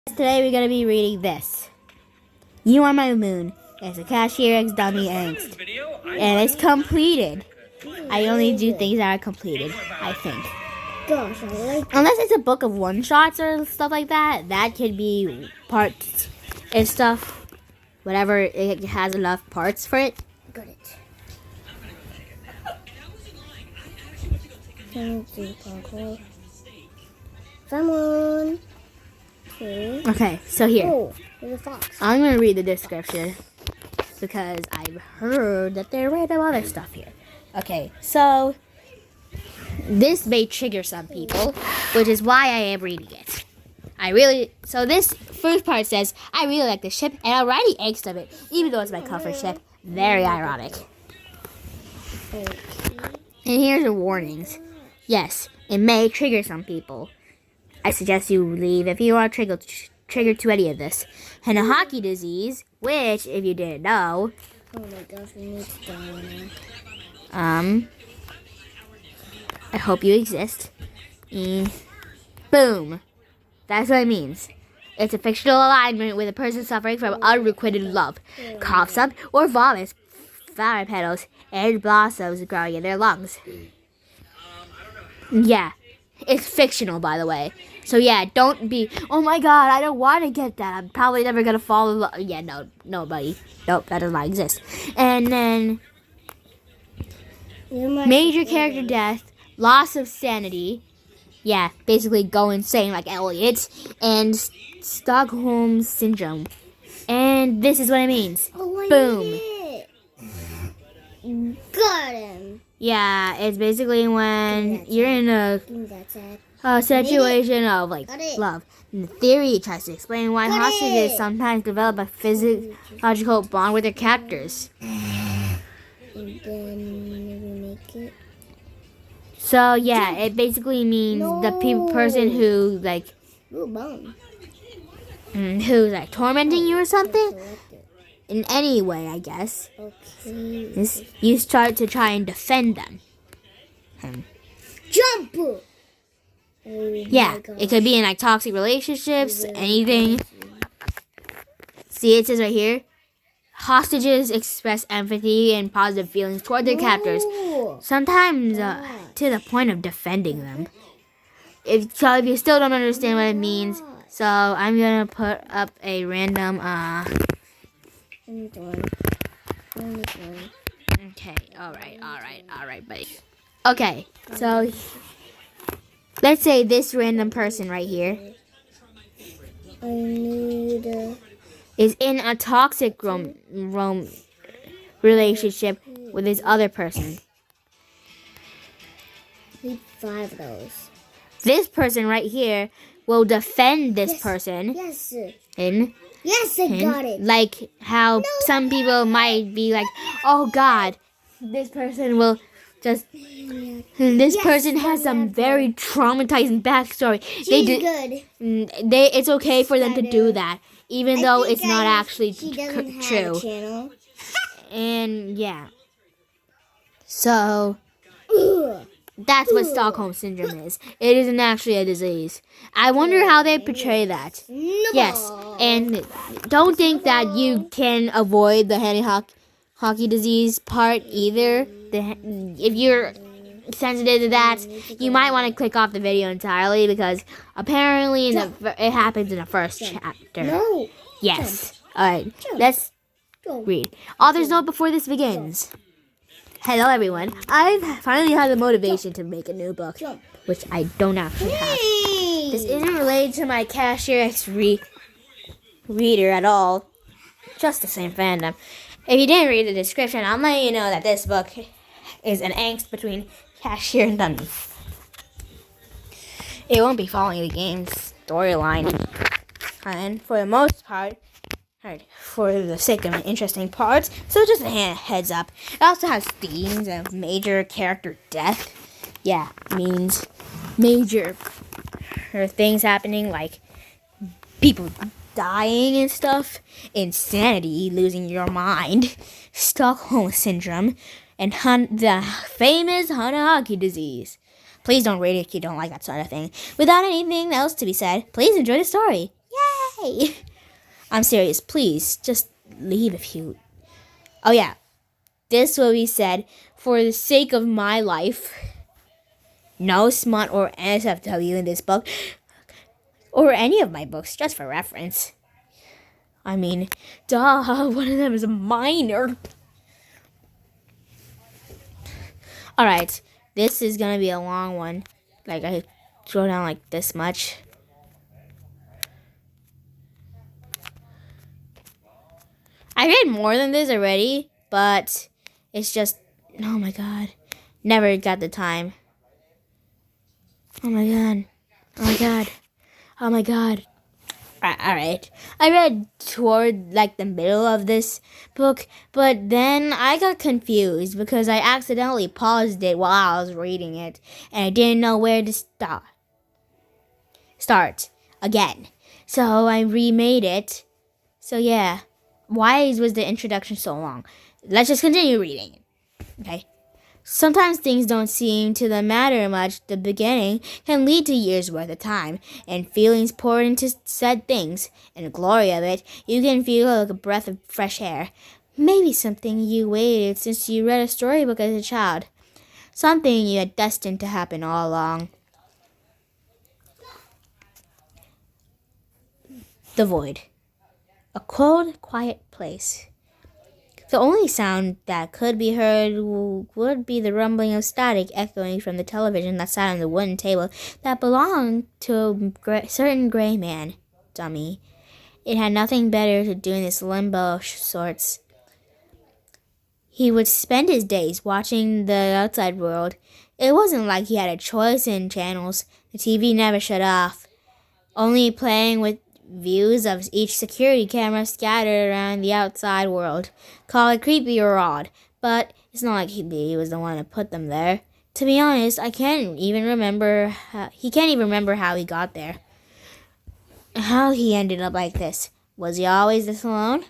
Today we're going to be reading this. You Are My Moon. It's a Cashier X Dummy angst. And it's completed. I only do things that are completed, I think. Gosh, I like Unless it's a book of one-shots or stuff like that. That could be parts and stuff. Whatever, it has enough parts for it. got it. Someone. Okay, so here. Oh, there's a fox. I'm going to read the description because I've heard that there are random other stuff here. Okay, so this may trigger some people, which is why I am reading it. So this first part says, I really like the ship and I'm writing angst of it, even though it's my comfort ship. Very ironic. And here's the warnings. Yes, it may trigger some people. I suggest you leave if you are triggered to any of this. Hanahaki disease, which, if you didn't know... Oh my gosh, we need to die now. I hope you exist. And boom. That's what it means. It's a fictional alignment with a person suffering from unrequited love. Coughs up or vomits flower petals and blossoms growing in their lungs. Yeah. It's fictional, by the way. So yeah, don't be, oh my god, I don't want to get that. I'm probably never going to fall in love. Yeah, no, buddy. Nope, that does not exist. And then, major character death, loss of sanity. Yeah, basically go insane like Elliot. And Stockholm Syndrome. And this is what it means. Oh, Boom. Got him. Yeah, it's basically when you're in a situation of like love. In the theory, it tries to explain why hostages sometimes develop a physiological bond with their captors. And then maybe make it. So yeah, it basically means the person who's like tormenting you or something. In any way, I guess. Okay. You start to try and defend them. Jump! Yeah, it could be in like toxic relationships, anything. See, it says right here, hostages express empathy and positive feelings toward their captors, sometimes to the point of defending them. If you still don't understand what it means, so I'm gonna put up a random Okay, alright, buddy. Okay, so let's say this random person right here is in a toxic relationship with this other person. Need 5 of those. This person right here will defend this person. Yes. Yes, I got it. Like how some people might be like, oh God, this person will just... This person has some very traumatizing backstory. It's okay for them to do that, even though it's not actually true. And yeah. So... That's what Stockholm Syndrome is. It isn't actually a disease. I wonder how they portray that. Yes, and don't think that you can avoid the Hanahaki disease part either. If you're sensitive to that, you might want to click off the video entirely because apparently it happens in the first chapter. No. Yes. Alright, let's read. Author's note before this begins. Hello everyone, I've finally had the motivation to make a new book, which I don't actually have. This isn't related to my Cashier X reader at all, just the same fandom. If you didn't read the description, I'll let you know that this book is an angst between Cashier and Dummy. It won't be following the game's storyline, and for the most part, for the sake of interesting parts, so just a heads up. It also has themes of major character death. Yeah, means major things happening like people dying and stuff, insanity, losing your mind, Stockholm Syndrome, and the famous Hanahaki disease. Please don't rate it if you don't like that sort of thing. Without anything else to be said, please enjoy the story. Yay! okay. I'm serious. Please, just leave if you... Oh, yeah. This will be said, for the sake of my life. No smut or NSFW in this book. Or any of my books, just for reference. I mean, duh, one of them is a minor. Alright, this is gonna be a long one. Like, I throw down like this much. I read more than this already, but it's just, oh my god. Never got the time. Oh my god. Oh my god. Oh my god. Alright. I read toward like the middle of this book, but then I got confused because I accidentally paused it while I was reading it, and I didn't know where to start again. So I remade it. So yeah. Why was the introduction so long? Let's just continue reading it. Okay. Sometimes things don't seem to matter much. The beginning can lead to years worth of time and feelings poured into said things. In the glory of it, you can feel like a breath of fresh air. Maybe something you waited since you read a storybook as a child. Something you had destined to happen all along. The void. A cold, quiet place. The only sound that could be heard would be the rumbling of static echoing from the television that sat on the wooden table that belonged to a certain gray man, Dummy. It had nothing better to do in this limbo of sorts. He would spend his days watching the outside world. It wasn't like he had a choice in channels. The TV never shut off, only playing with views of each security camera scattered around the outside world. Call it creepy or odd, but it's not like he was the one to put them there. To be honest, he can't even remember how he got there. How he ended up like this. Was he always this alone?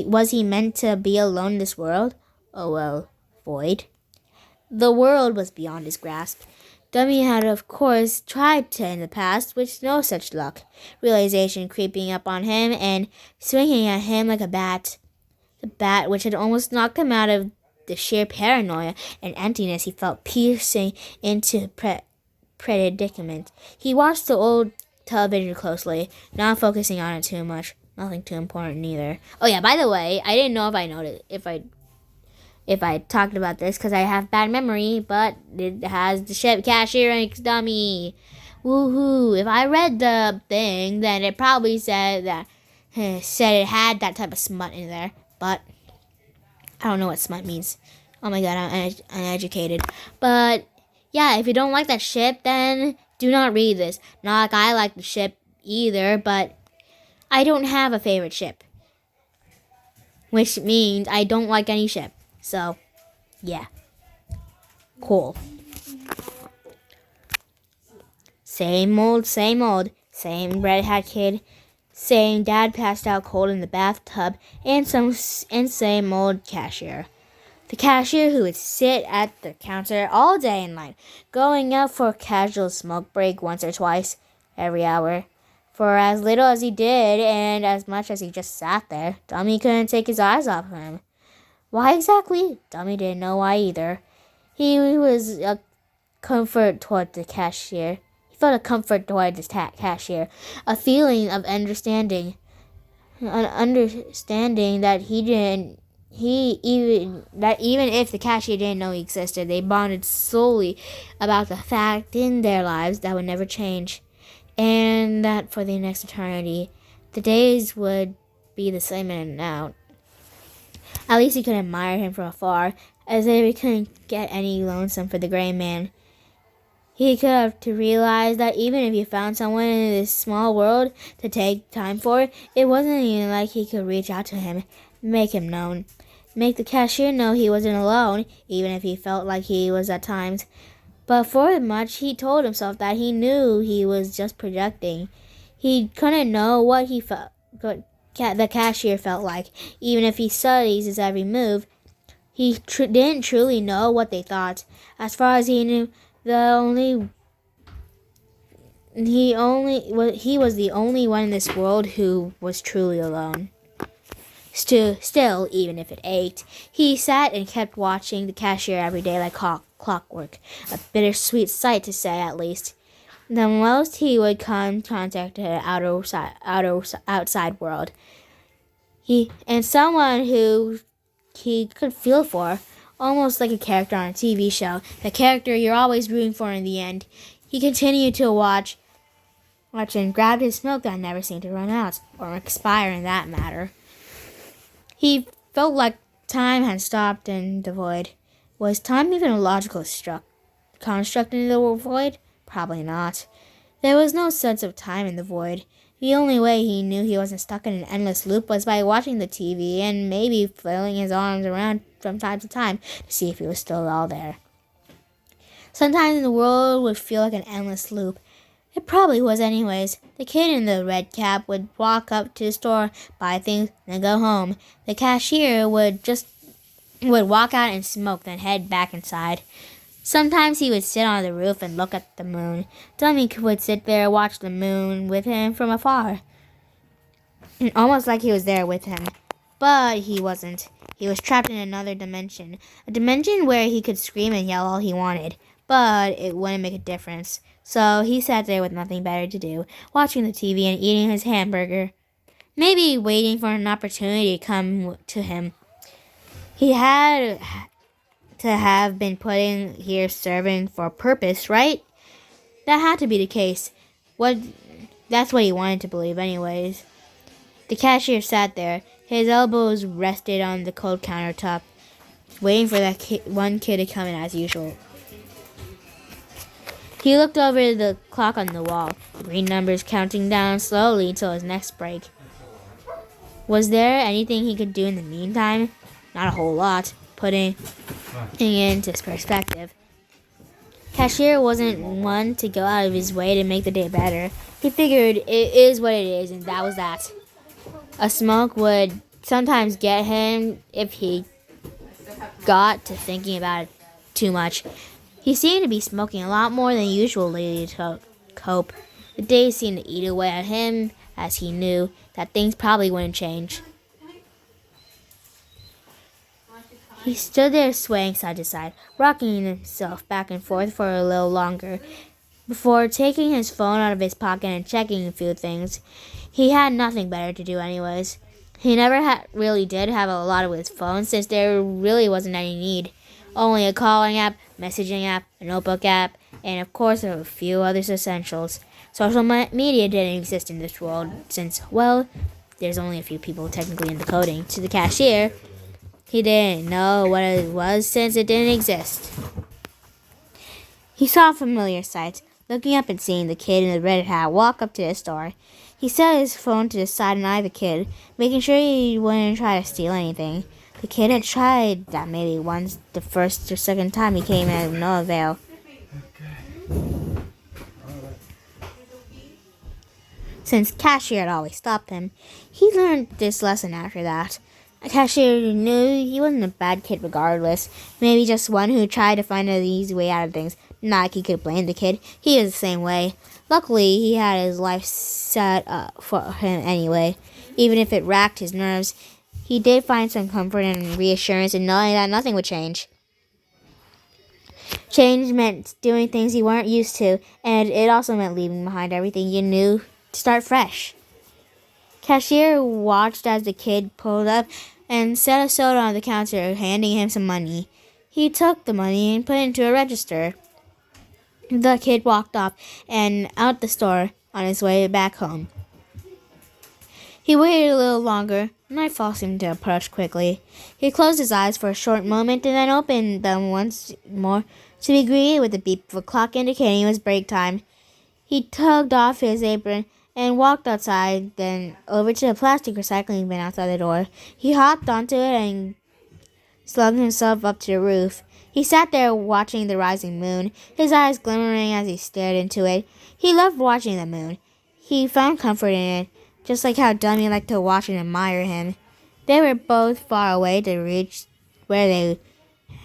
Was he meant to be alone in this world? Oh well, void. The world was beyond his grasp. Dummy had, of course, tried to in the past, with no such luck. Realization creeping up on him and swinging at him like a bat. The bat which had almost knocked him out of the sheer paranoia and emptiness he felt piercing into predicament. He watched the old television closely, not focusing on it too much. Nothing too important either. Oh yeah, by the way, I didn't know if I talked about this because I have bad memory, but it has the ship Cashier and Dummy. Woohoo. If I read the thing, then it probably said it had that type of smut in there, but I don't know what smut means. Oh my god, I'm uneducated. But yeah, if you don't like that ship, then do not read this. Not like I like the ship either, but I don't have a favorite ship, which means I don't like any ship. So, yeah. Cool. Same old, same old. Same red hat kid. Same dad passed out cold in the bathtub. And same old cashier. The cashier who would sit at the counter all day and night, going out for a casual smoke break once or twice every hour. For as little as he did and as much as he just sat there, Dummy couldn't take his eyes off him. Why exactly? Dummy didn't know why either. He was a comfort toward the cashier. He felt a comfort toward the cashier, a feeling of understanding, an understanding that even if the cashier didn't know he existed, they bonded solely about the fact in their lives that would never change, and that for the next eternity, the days would be the same in and out. At least he could admire him from afar, as if he couldn't get any lonesome for the gray man. He could have to realize that even if he found someone in this small world to take time for, it wasn't even like he could reach out to him, make him known. Make the cashier know he wasn't alone, even if he felt like he was at times. But for much, he told himself that he knew he was just projecting. He couldn't know what he felt. The cashier felt like, even if he studies his every move. He didn't truly know what they thought. As far as he knew, the only he was the only one in this world who was truly alone. Still, even if it ached, he sat and kept watching the cashier every day like clockwork. A bittersweet sight, to say at least. The most he would come contact the outside world. And someone who he could feel for, almost like a character on a TV show, the character you're always rooting for in the end. He continued to watch and grabbed his smoke that never seemed to run out, or expire in that matter. He felt like time had stopped in the void. Was time even a logical construct in the void? Probably not. There was no sense of time in the void. The only way he knew he wasn't stuck in an endless loop was by watching the TV and maybe flailing his arms around from time to time to see if he was still all there. Sometimes the world would feel like an endless loop. It probably was anyways. The kid in the red cap would walk up to the store, buy things, then go home. The cashier would walk out and smoke, then head back inside. Sometimes he would sit on the roof and look at the moon. Dummy would sit there and watch the moon with him from afar, almost like he was there with him. But he wasn't. He was trapped in another dimension. A dimension where he could scream and yell all he wanted, but it wouldn't make a difference. So he sat there with nothing better to do, watching the TV and eating his hamburger. Maybe waiting for an opportunity to come to him. He had to have been put in here serving for a purpose, right? That had to be the case. That's what he wanted to believe anyways. The cashier sat there, his elbows rested on the cold countertop, waiting for that one kid to come in as usual. He looked over the clock on the wall, green numbers counting down slowly until his next break. Was there anything he could do in the meantime? Not a whole lot, putting it into perspective. Cashier wasn't one to go out of his way to make the day better. He figured it is what it is, and that was that. A smoke would sometimes get him if he got to thinking about it too much. He seemed to be smoking a lot more than usual to cope. The days seemed to eat away at him, as he knew that things probably wouldn't change. He stood there swaying side to side, rocking himself back and forth for a little longer, before taking his phone out of his pocket and checking a few things. He had nothing better to do anyways. He never really did have a lot with his phone, since there really wasn't any need. Only a calling app, messaging app, a notebook app, and of course a few other essentials. Social media didn't exist in this world since, well, there's only a few people technically in the coding. To the cashier, he didn't know what it was since it didn't exist. He saw familiar sights, looking up and seeing the kid in the red hat walk up to the store. He set his phone to the side and eyed the kid, making sure he wouldn't try to steal anything. The kid had tried that maybe once, the first or second time he came in, no avail. Since Cashier had always stopped him, he learned this lesson after that. Cashier knew he wasn't a bad kid regardless, maybe just one who tried to find an easy way out of things. Not like he could blame the kid, he was the same way. Luckily, he had his life set up for him anyway. Even if it racked his nerves, he did find some comfort and reassurance in knowing that nothing would change. Change meant doing things you weren't used to, and it also meant leaving behind everything you knew to start fresh. Cashier watched as the kid pulled up and set a soda on the counter, handing him some money. He took the money and put it into a register. The kid walked off and out the store on his way back home. He waited a little longer. Nightfall seemed to approach quickly. He closed his eyes for a short moment and then opened them once more to be greeted with the beep of a clock indicating it was break time. He tugged off his apron and walked outside, then over to the plastic recycling bin outside the door. He hopped onto it and slung himself up to the roof. He sat there watching the rising moon, his eyes glimmering as he stared into it. He loved watching the moon. He found comfort in it, just like how Dummy liked to watch and admire him. They were both far away to reach where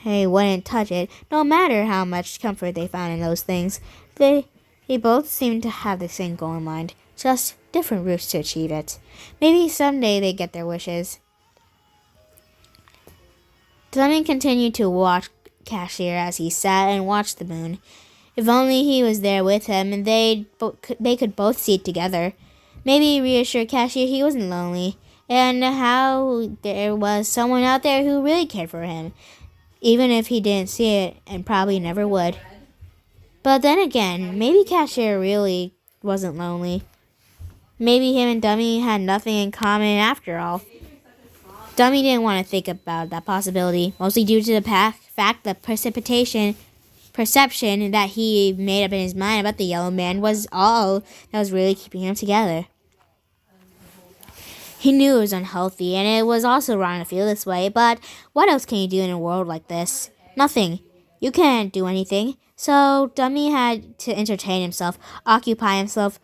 they wouldn't touch it, no matter how much comfort they found in those things. They They both seemed to have the same goal in mind, just different routes to achieve it. Maybe someday they get their wishes. Dummy continued to watch Cashier as he sat and watched the moon. If only he was there with him and they could both see it together. Maybe reassured Cashier he wasn't lonely, and how there was someone out there who really cared for him, even if he didn't see it and probably never would. But then again, maybe Cashier really wasn't lonely. Maybe him and Dummy had nothing in common after all. Dummy didn't want to think about that possibility, mostly due to the fact that perception that he made up in his mind about the yellow man was all that was really keeping him together. He knew it was unhealthy, and it was also wrong to feel this way, but what else can you do in a world like this? Nothing. You can't do anything. So Dummy had to entertain himself, occupy himself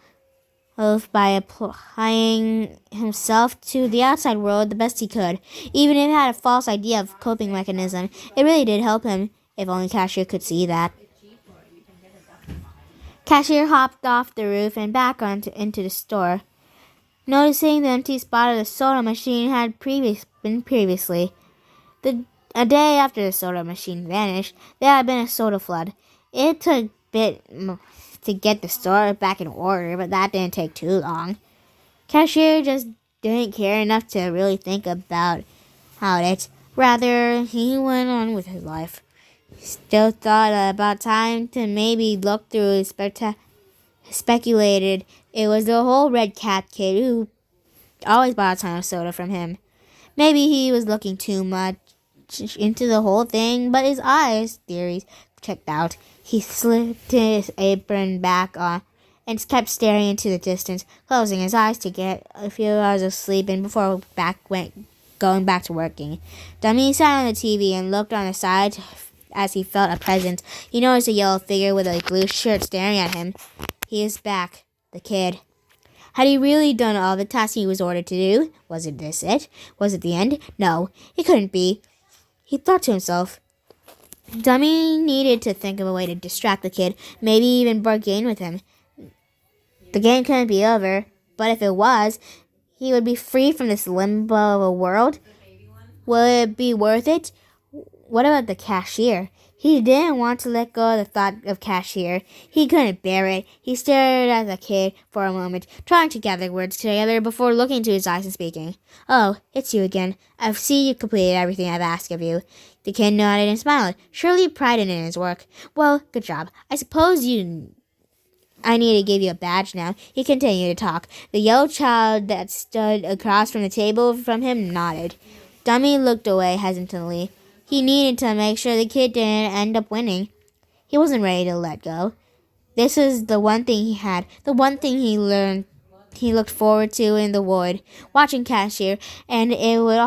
by applying himself to the outside world the best he could. Even if he had a false idea of coping mechanism, it really did help him, if only Cashier could see that. Cashier hopped off the roof and back into the store, noticing the empty spot of the soda machine had been previously. A day after the soda machine vanished, there had been a soda flood. It took a bit to get the store back in order, but that didn't take too long. Cashier just didn't care enough to really think about it. Rather, he went on with his life. He still thought about time to maybe look through his speculated it was the whole red cat kid who always bought a ton of soda from him. Maybe he was looking too much into the whole thing, but his theories checked out. He slipped his apron back on and kept staring into the distance, closing his eyes to get a few hours of sleep in before going back to working. Dummy sat on the TV and looked on the side as he felt a presence. He noticed a yellow figure with a blue shirt staring at him. He is back, the kid. Had he really done all the tasks he was ordered to do? Was it this it? Was it the end? No, it couldn't be. He thought to himself. Dummy needed to think of a way to distract the kid, maybe even bargain with him. The game couldn't be over, but if it was, he would be free from this limbo of a world. Would it be worth it? What about the cashier? He didn't want to let go of the thought of Cashier. He couldn't bear it. He stared at the kid for a moment, trying to gather words together before looking into his eyes and speaking. "Oh, it's you again. I see you completed everything I've asked of you." The kid nodded and smiled, surely prided in his work. "Well, good job. I suppose I need to give you a badge now." He continued to talk. The yellow child that stood across from the table from him nodded. Dummy looked away hesitantly. He needed to make sure the kid didn't end up winning. He wasn't ready to let go. This was the one thing he had, the one thing he looked forward to in the void, watching Cashier, and would it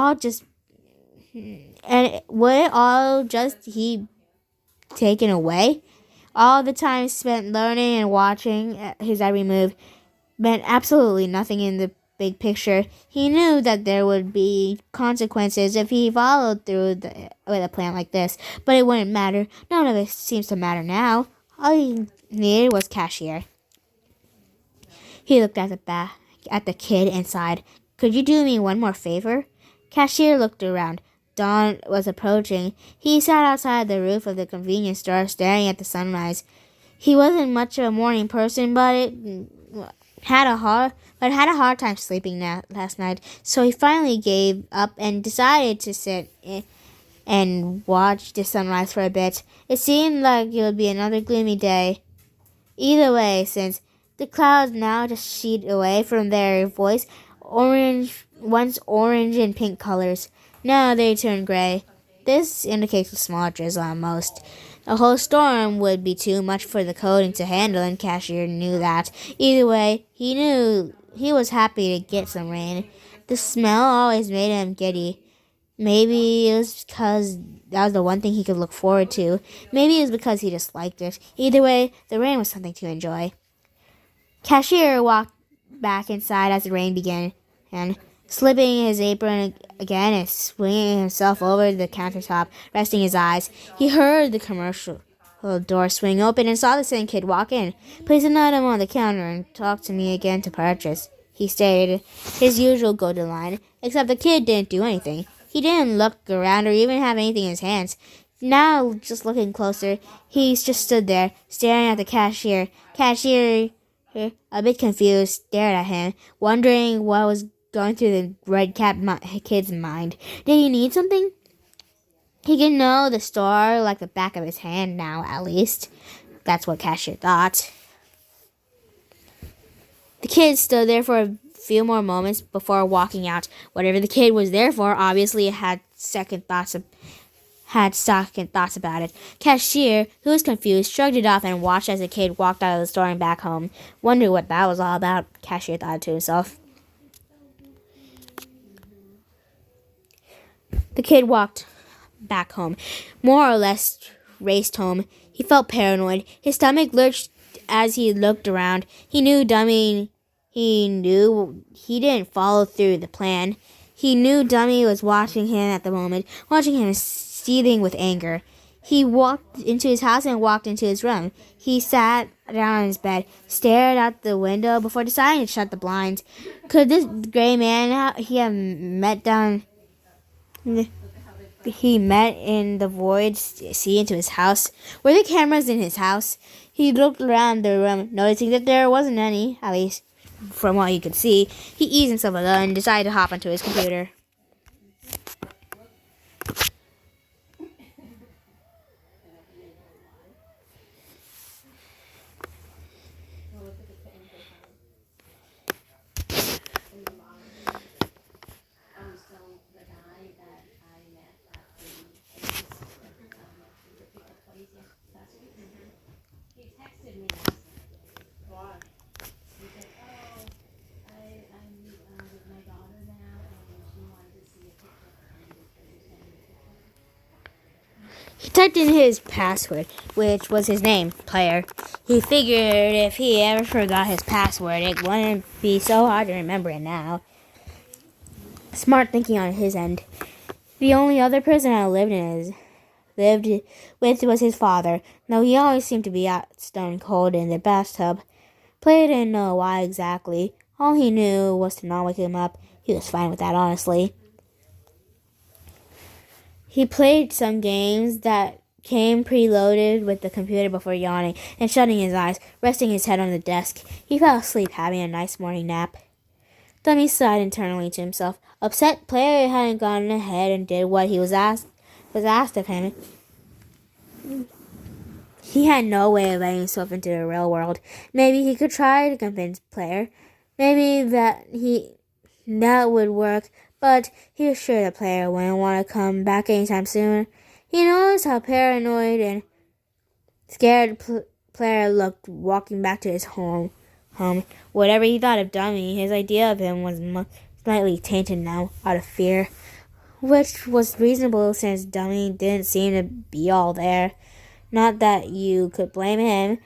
all just he taken away? All the time spent learning and watching his every move meant absolutely nothing in the big picture. He knew that there would be consequences if he followed through with a plan like this, but it wouldn't matter. None of it seems to matter now. All he needed was Cashier. He looked at the kid and sighed. "Could you do me one more favor?" Cashier looked around. Dawn was approaching. He sat outside the roof of the convenience store, staring at the sunrise. He wasn't much of a morning person, but had a hard time sleeping last night, so he finally gave up and decided to sit and watch the sunrise for a bit. It seemed like it would be another gloomy day. Either way, since the clouds now just sheet away from their once orange and pink colors. Now they turn gray. This indicates a small drizzle at most. A whole storm would be too much for the coating to handle, and Cashier knew that. Either way, he knew he was happy to get some rain. The smell always made him giddy. Maybe it was because that was the one thing he could look forward to. Maybe it was because he just liked it. Either way, the rain was something to enjoy. Cashier walked back inside as the rain began, and slipping his apron again and swinging himself over the countertop, resting his eyes. He heard the commercial the door swing open and saw the same kid walk in, place an item on the counter, and talk to me again to purchase. He stated his usual go-to line, except the kid didn't do anything. He didn't look around or even have anything in his hands. Now, just looking closer, he just stood there, staring at the cashier. Cashier, a bit confused, stared at him, wondering what was going through the red cap kid's mind. Did he need something? He could know the store like the back of his hand now, at least. That's what Cashier thought. The kid stood there for a few more moments before walking out. Whatever the kid was there for, obviously had second thoughts about it. Cashier, who was confused, shrugged it off and watched as the kid walked out of the store and back home. Wondered what that was all about, Cashier thought to himself. The kid walked back home, more or less raced home. He felt paranoid. His stomach lurched as he looked around. He knew he didn't follow through the plan. He knew Dummy was watching him at the moment, watching him seething with anger. He walked into his house and walked into his room. He sat down on his bed, stared out the window before deciding to shut the blinds. Could this gray man he had met in the void see into his house? Were there cameras in his house? He looked around the room, noticing that there wasn't any, at least from what he could see. He eased himself a little and decided to hop onto his computer. He typed in his password, which was his name, Player. He figured if he ever forgot his password, it wouldn't be so hard to remember it now. Smart thinking on his end. The only other person I lived with was his father, though he always seemed to be out stone cold in the bathtub. Player didn't know why exactly. All he knew was to not wake him up. He was fine with that, honestly. He played some games that came preloaded with the computer before yawning and shutting his eyes, resting his head on the desk. He fell asleep, having a nice morning nap. Dummy sighed internally to himself. Upset, Player hadn't gone ahead and did what he was asked of him. He had no way of letting himself into the real world. Maybe he could try to convince Player. Maybe that would work. But he was sure the Player wouldn't want to come back anytime soon. He noticed how paranoid and scared Player looked walking back to his home. Whatever he thought of Dummy, his idea of him was slightly tainted now, out of fear. Which was reasonable since Dummy didn't seem to be all there. Not that you could blame him.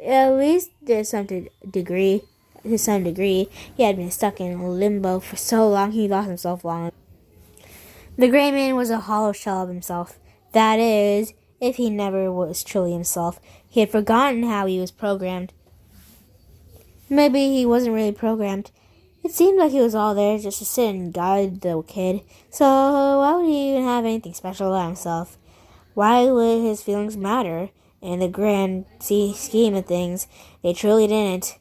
At least to some degree, he had been stuck in limbo for so long he lost himself long. The gray man was a hollow shell of himself. That is, if he never was truly himself. He had forgotten how he was programmed. Maybe he wasn't really programmed. It seemed like he was all there just to sit and guide the kid. So why would he even have anything special about himself? Why would his feelings matter? In the grand scheme of things, they truly didn't.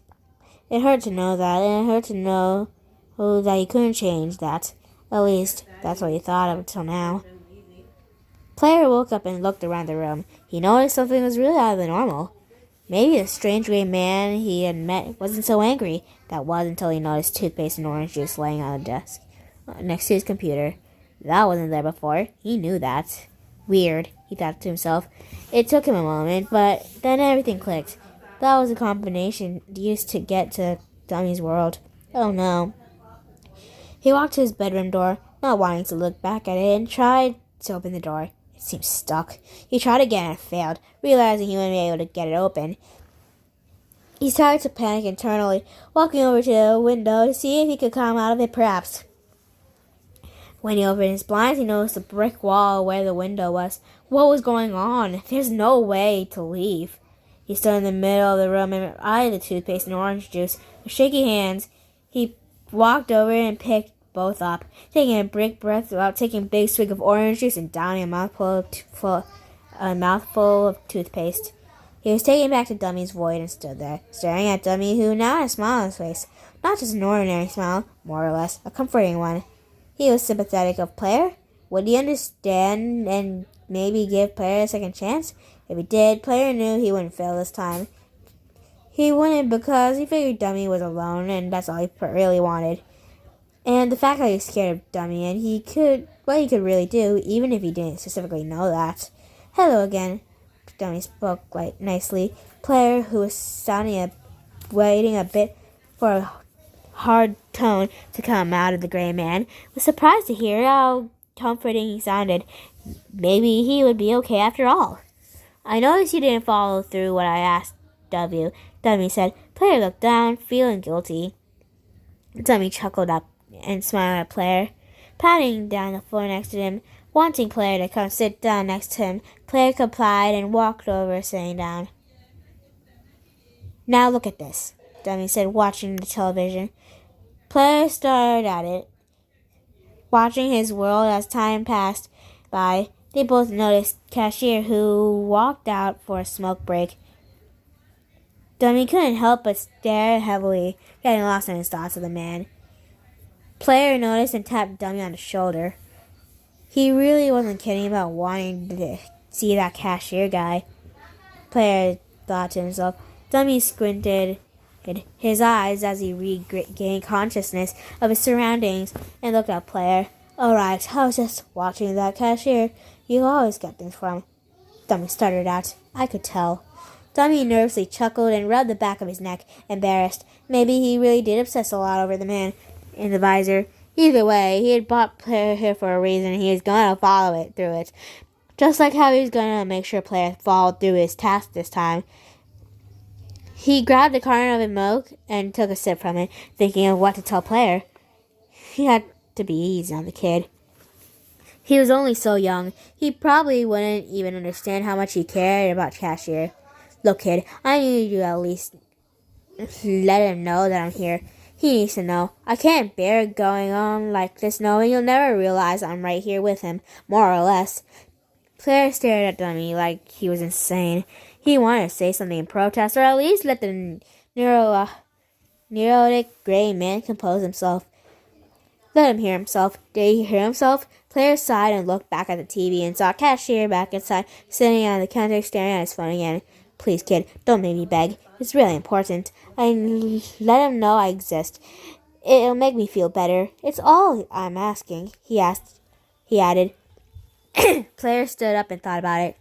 It hurt to know that, and it hurt to know that he couldn't change that. At least, that's what he thought of until now. Player woke up and looked around the room. He noticed something was really out of the normal. Maybe the strange gray man he had met wasn't so angry. That was until he noticed toothpaste and orange juice laying on the desk next to his computer. That wasn't there before. He knew that. Weird, he thought to himself. It took him a moment, but then everything clicked. That was a combination used to get to Dummy's world. Oh no. He walked to his bedroom door, not wanting to look back at it, and tried to open the door. It seemed stuck. He tried again and failed, realizing he wouldn't be able to get it open. He started to panic internally, walking over to the window to see if he could climb out of it perhaps. When he opened his blinds, he noticed a brick wall where the window was. what was going on. There's no way to leave. He stood in the middle of the room and eyed the toothpaste and orange juice. With shaky hands, he walked over and picked both up, taking a big breath while taking a big swig of orange juice and downing a mouthful of toothpaste. He was taken back to Dummy's void and stood there, staring at Dummy, who now had a smile on his face. Not just an ordinary smile, more or less, a comforting one. He was sympathetic of Player. Would he understand and maybe give Player a second chance? If he did, Player knew he wouldn't fail this time. He wouldn't because he figured Dummy was alone and that's all he really wanted. And the fact that he was scared of Dummy and he could really do, even if he didn't specifically know that. Hello again, Dummy spoke quite nicely. Player, who was waiting a bit for a hard tone to come out of the gray man, was surprised to hear how comforting he sounded. Maybe he would be okay after all. I noticed you didn't follow through what I asked of you, Dummy said. Player looked down, feeling guilty. Dummy chuckled up and smiled at Player, patting down the floor next to him, wanting Player to come sit down next to him. Player complied and walked over, sitting down. Now look at this, Dummy said, watching the television. Player stared at it, watching his world as time passed by. They both noticed Cashier, who walked out for a smoke break. Dummy couldn't help but stare heavily, getting lost in his thoughts of the man. Player noticed and tapped Dummy on the shoulder. He really wasn't kidding about wanting to see that Cashier guy, Player thought to himself. Dummy squinted his eyes as he regained consciousness of his surroundings and looked at Player. All right, I was just watching that Cashier. You always get things from. Dummy stuttered out. I could tell. Dummy nervously chuckled and rubbed the back of his neck, embarrassed. Maybe he really did obsess a lot over the man in the visor. Either way, he had bought Player here for a reason and he was going to follow through it. Just like how he was going to make sure Player followed through his task this time. He grabbed a carton of milk and took a sip from it, thinking of what to tell Player. He had to be easy on the kid. He was only so young. He probably wouldn't even understand how much he cared about Cashier. Look, kid, I need you to at least let him know that I'm here. He needs to know. I can't bear going on like this knowing you'll never realize I'm right here with him, more or less. Player stared at Dummy like he was insane. He wanted to say something in protest, or at least let the neurotic gray man compose himself. Let him hear himself. Did he hear himself? Player sighed and looked back at the TV and saw Cashier back inside, sitting on the counter staring at his phone again. Please, kid, don't make me beg. It's really important. Let him know I exist. It'll make me feel better. It's all I'm asking, he added. Player stood up and thought about it.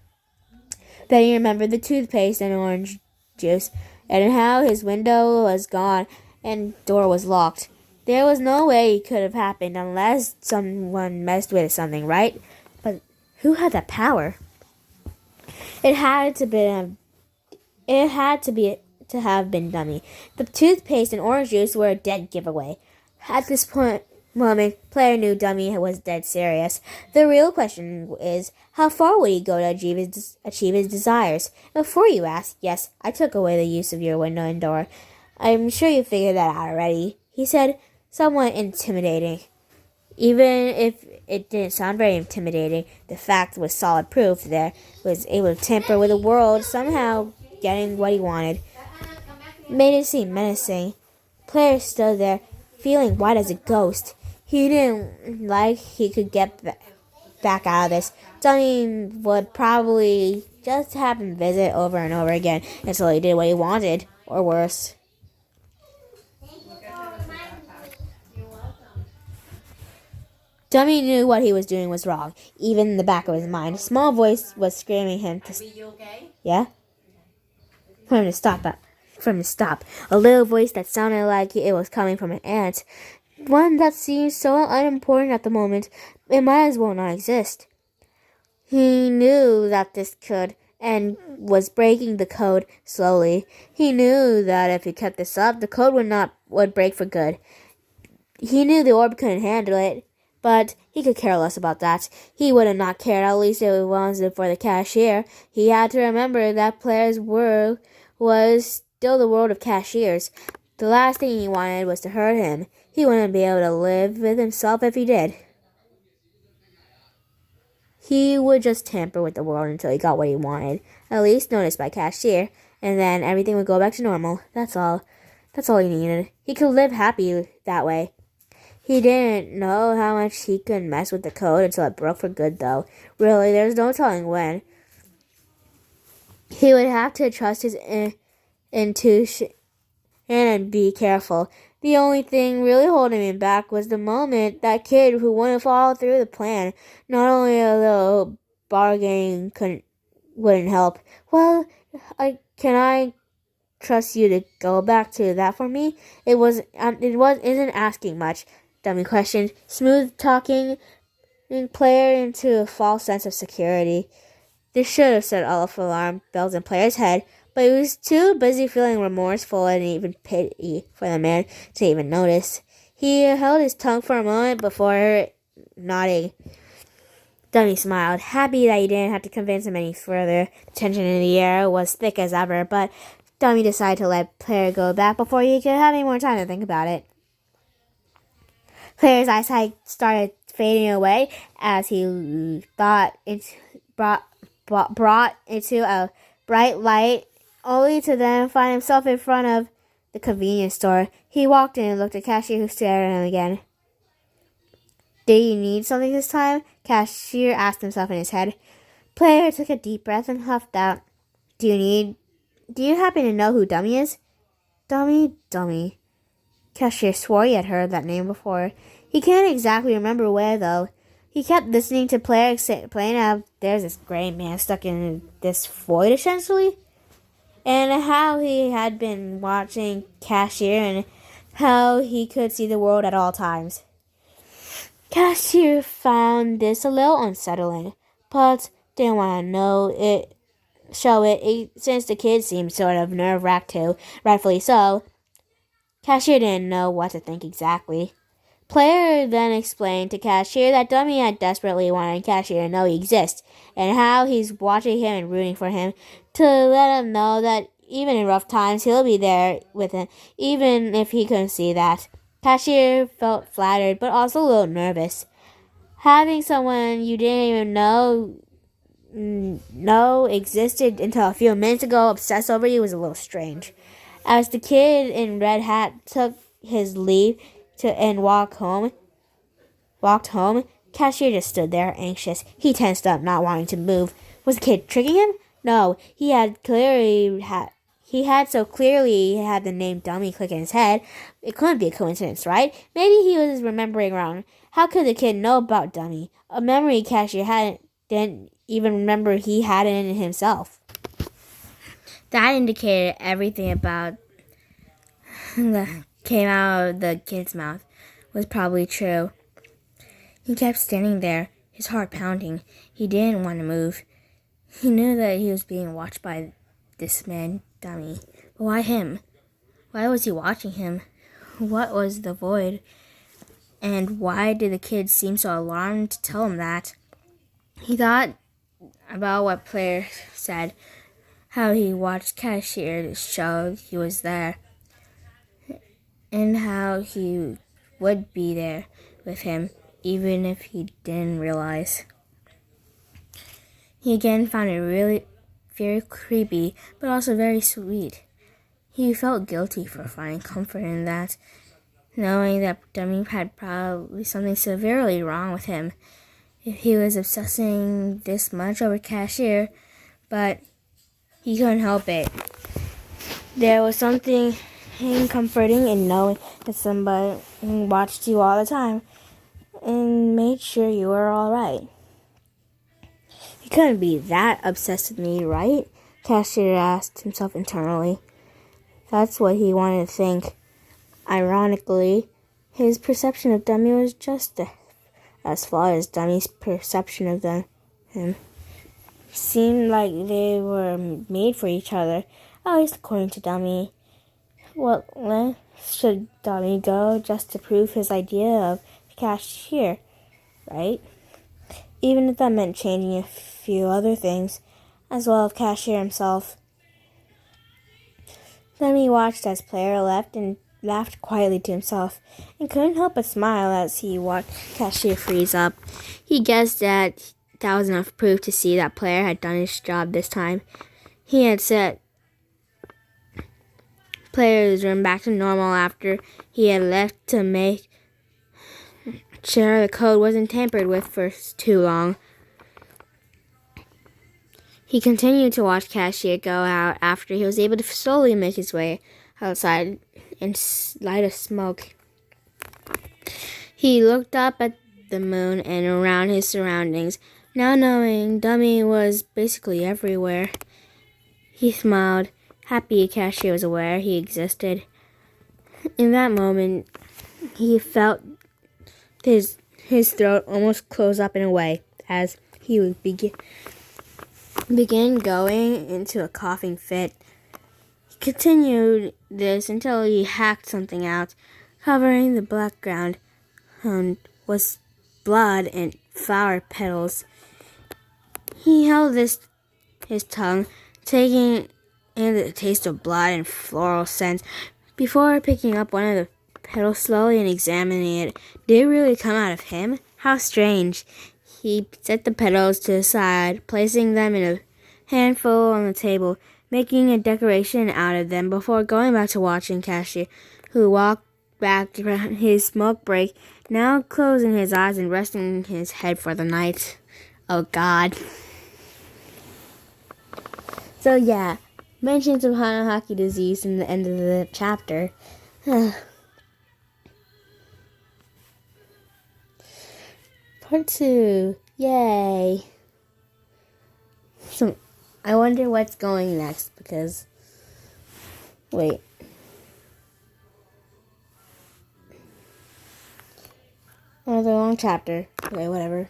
Then he remembered the toothpaste and orange juice, and how his window was gone and door was locked. There was no way it could have happened unless someone messed with something, right? But who had that power? It had to have been Dummy. The toothpaste and orange juice were a dead giveaway. At this moment, Player knew Dummy was dead serious. The real question is, how far would he go to achieve his desires? Before you ask, yes, I took away the use of your window and door. I'm sure you figured that out already, he said, somewhat intimidating. Even if it didn't sound very intimidating, the fact was solid proof that he was able to tamper with the world, somehow getting what he wanted. Made it seem menacing. Player stood there, feeling white as a ghost. He didn't like he could get back out of this. Dummy would probably just have him visit over and over again until he did what he wanted, or worse. Dummy knew what he was doing was wrong, even in the back of his mind. A small voice was screaming him to yeah? For him to stop. A little voice that sounded like it was coming from an ant. One that seemed so unimportant at the moment, it might as well not exist. He knew that this could, and was breaking the code slowly. He knew that if he kept this up, the code would break for good. He knew the orb couldn't handle it, but he could care less about that. He would have not cared, at least it wasn't for the cashier. He had to remember that Player's world was still the world of cashiers. The last thing he wanted was to hurt him. He wouldn't be able to live with himself if he did. He would just tamper with the world until he got what he wanted, at least noticed by Cashier, and then everything would go back to normal. That's all. That's all he needed. He could live happy that way. He didn't know how much he could mess with the code until it broke for good, though. Really, there's no telling when. He would have to trust his intuition and be careful. The only thing really holding him back was the moment that kid who wouldn't follow through the plan. Not only a little bargaining wouldn't help. Well, can I trust you to go back to that for me? Isn't asking much. Dummy questioned, smooth talking Player into a false sense of security. This should have set off alarm bells in Player's head, but he was too busy feeling remorseful and even pity for the man to even notice. He held his tongue for a moment before nodding. Dummy smiled, happy that he didn't have to convince him any further. The tension in the air was thick as ever, but Dummy decided to let Player go back before he could have any more time to think about it. Player's eyesight started fading away as he brought into a bright light, only to then find himself in front of the convenience store. He walked in and looked at Cashier, who stared at him again. Did he need something this time? Cashier asked himself in his head. Player took a deep breath and huffed out. Do you happen to know who Dummy is? Dummy. Cashier swore he had heard that name before. He can't exactly remember where, though. He kept listening to Player explain how there's this gray man stuck in this void, essentially, and how he had been watching Cashier and how he could see the world at all times. Cashier found this a little unsettling, but didn't want to show it since the kid seemed sort of nerve-wracked too, rightfully so. Cashier didn't know what to think exactly. Player then explained to Cashier that Dummy had desperately wanted Cashier to know he exists, and how he's watching him and rooting for him, to let him know that even in rough times he'll be there with him, even if he couldn't see that. Cashier felt flattered, but also a little nervous. Having someone you didn't even know existed until a few minutes ago obsess over you was a little strange. As the kid in red hat took his leave and walked home, Cashier just stood there, anxious. He tensed up, not wanting to move. Was the kid tricking him? No, he had so clearly had the name Dummy click in his head. It couldn't be a coincidence, right? Maybe he was remembering wrong. How could the kid know about Dummy? A memory Cashier didn't even remember he had it in himself. That indicated everything about that came out of the kid's mouth was probably true. He kept standing there, his heart pounding. He didn't want to move. He knew that he was being watched by this man, Dummy. But why him? Why was he watching him? What was the void? And why did the kid seem so alarmed to tell him that? He thought about what Player said, how he watched Cashier to show he was there, and how he would be there with him, even if he didn't realize. He again found it really very creepy, but also very sweet. He felt guilty for finding comfort in that, knowing that Dummy had probably something severely wrong with him if he was obsessing this much over Cashier, but he couldn't help it. There was something comforting in knowing that somebody watched you all the time and made sure you were all right. He couldn't be that obsessed with me, right? Cashier asked himself internally. That's what he wanted to think. Ironically, his perception of Dummy was just as flawed as Dummy's perception of him. Seemed like they were made for each other, at least according to Dummy. What lengths should Dummy go just to prove his idea of Cashier? right? Even if that meant changing a few other things, as well as Cashier himself. Dummy watched as Player left and laughed quietly to himself, and couldn't help but smile as he watched Cashier freeze up. He guessed that was enough proof to see that Player had done his job this time. He had set Player's room back to normal after he had left to make sure the code wasn't tampered with for too long. He continued to watch Cashier go out after he was able to slowly make his way outside and light a smoke. He looked up at the moon and around his surroundings, now knowing Dummy was basically everywhere. He smiled, happy Cashier was aware he existed. In that moment, he felt his throat almost close up in a way as he would began going into a coughing fit. He continued this until he hacked something out, covering the background was blood and flower petals. He held his tongue, taking in the taste of blood and floral scents, before picking up one of the petals slowly and examining it. Did it really come out of him? How strange. He set the petals to the side, placing them in a handful on the table, making a decoration out of them before going back to watching Cashier, who walked back to his smoke break, now closing his eyes and resting his head for the night. Oh God. So yeah, mentions of Hanahaki disease in the end of the chapter. Part 2. Yay. So, I wonder what's going next because... Wait. Another long chapter. Okay, whatever.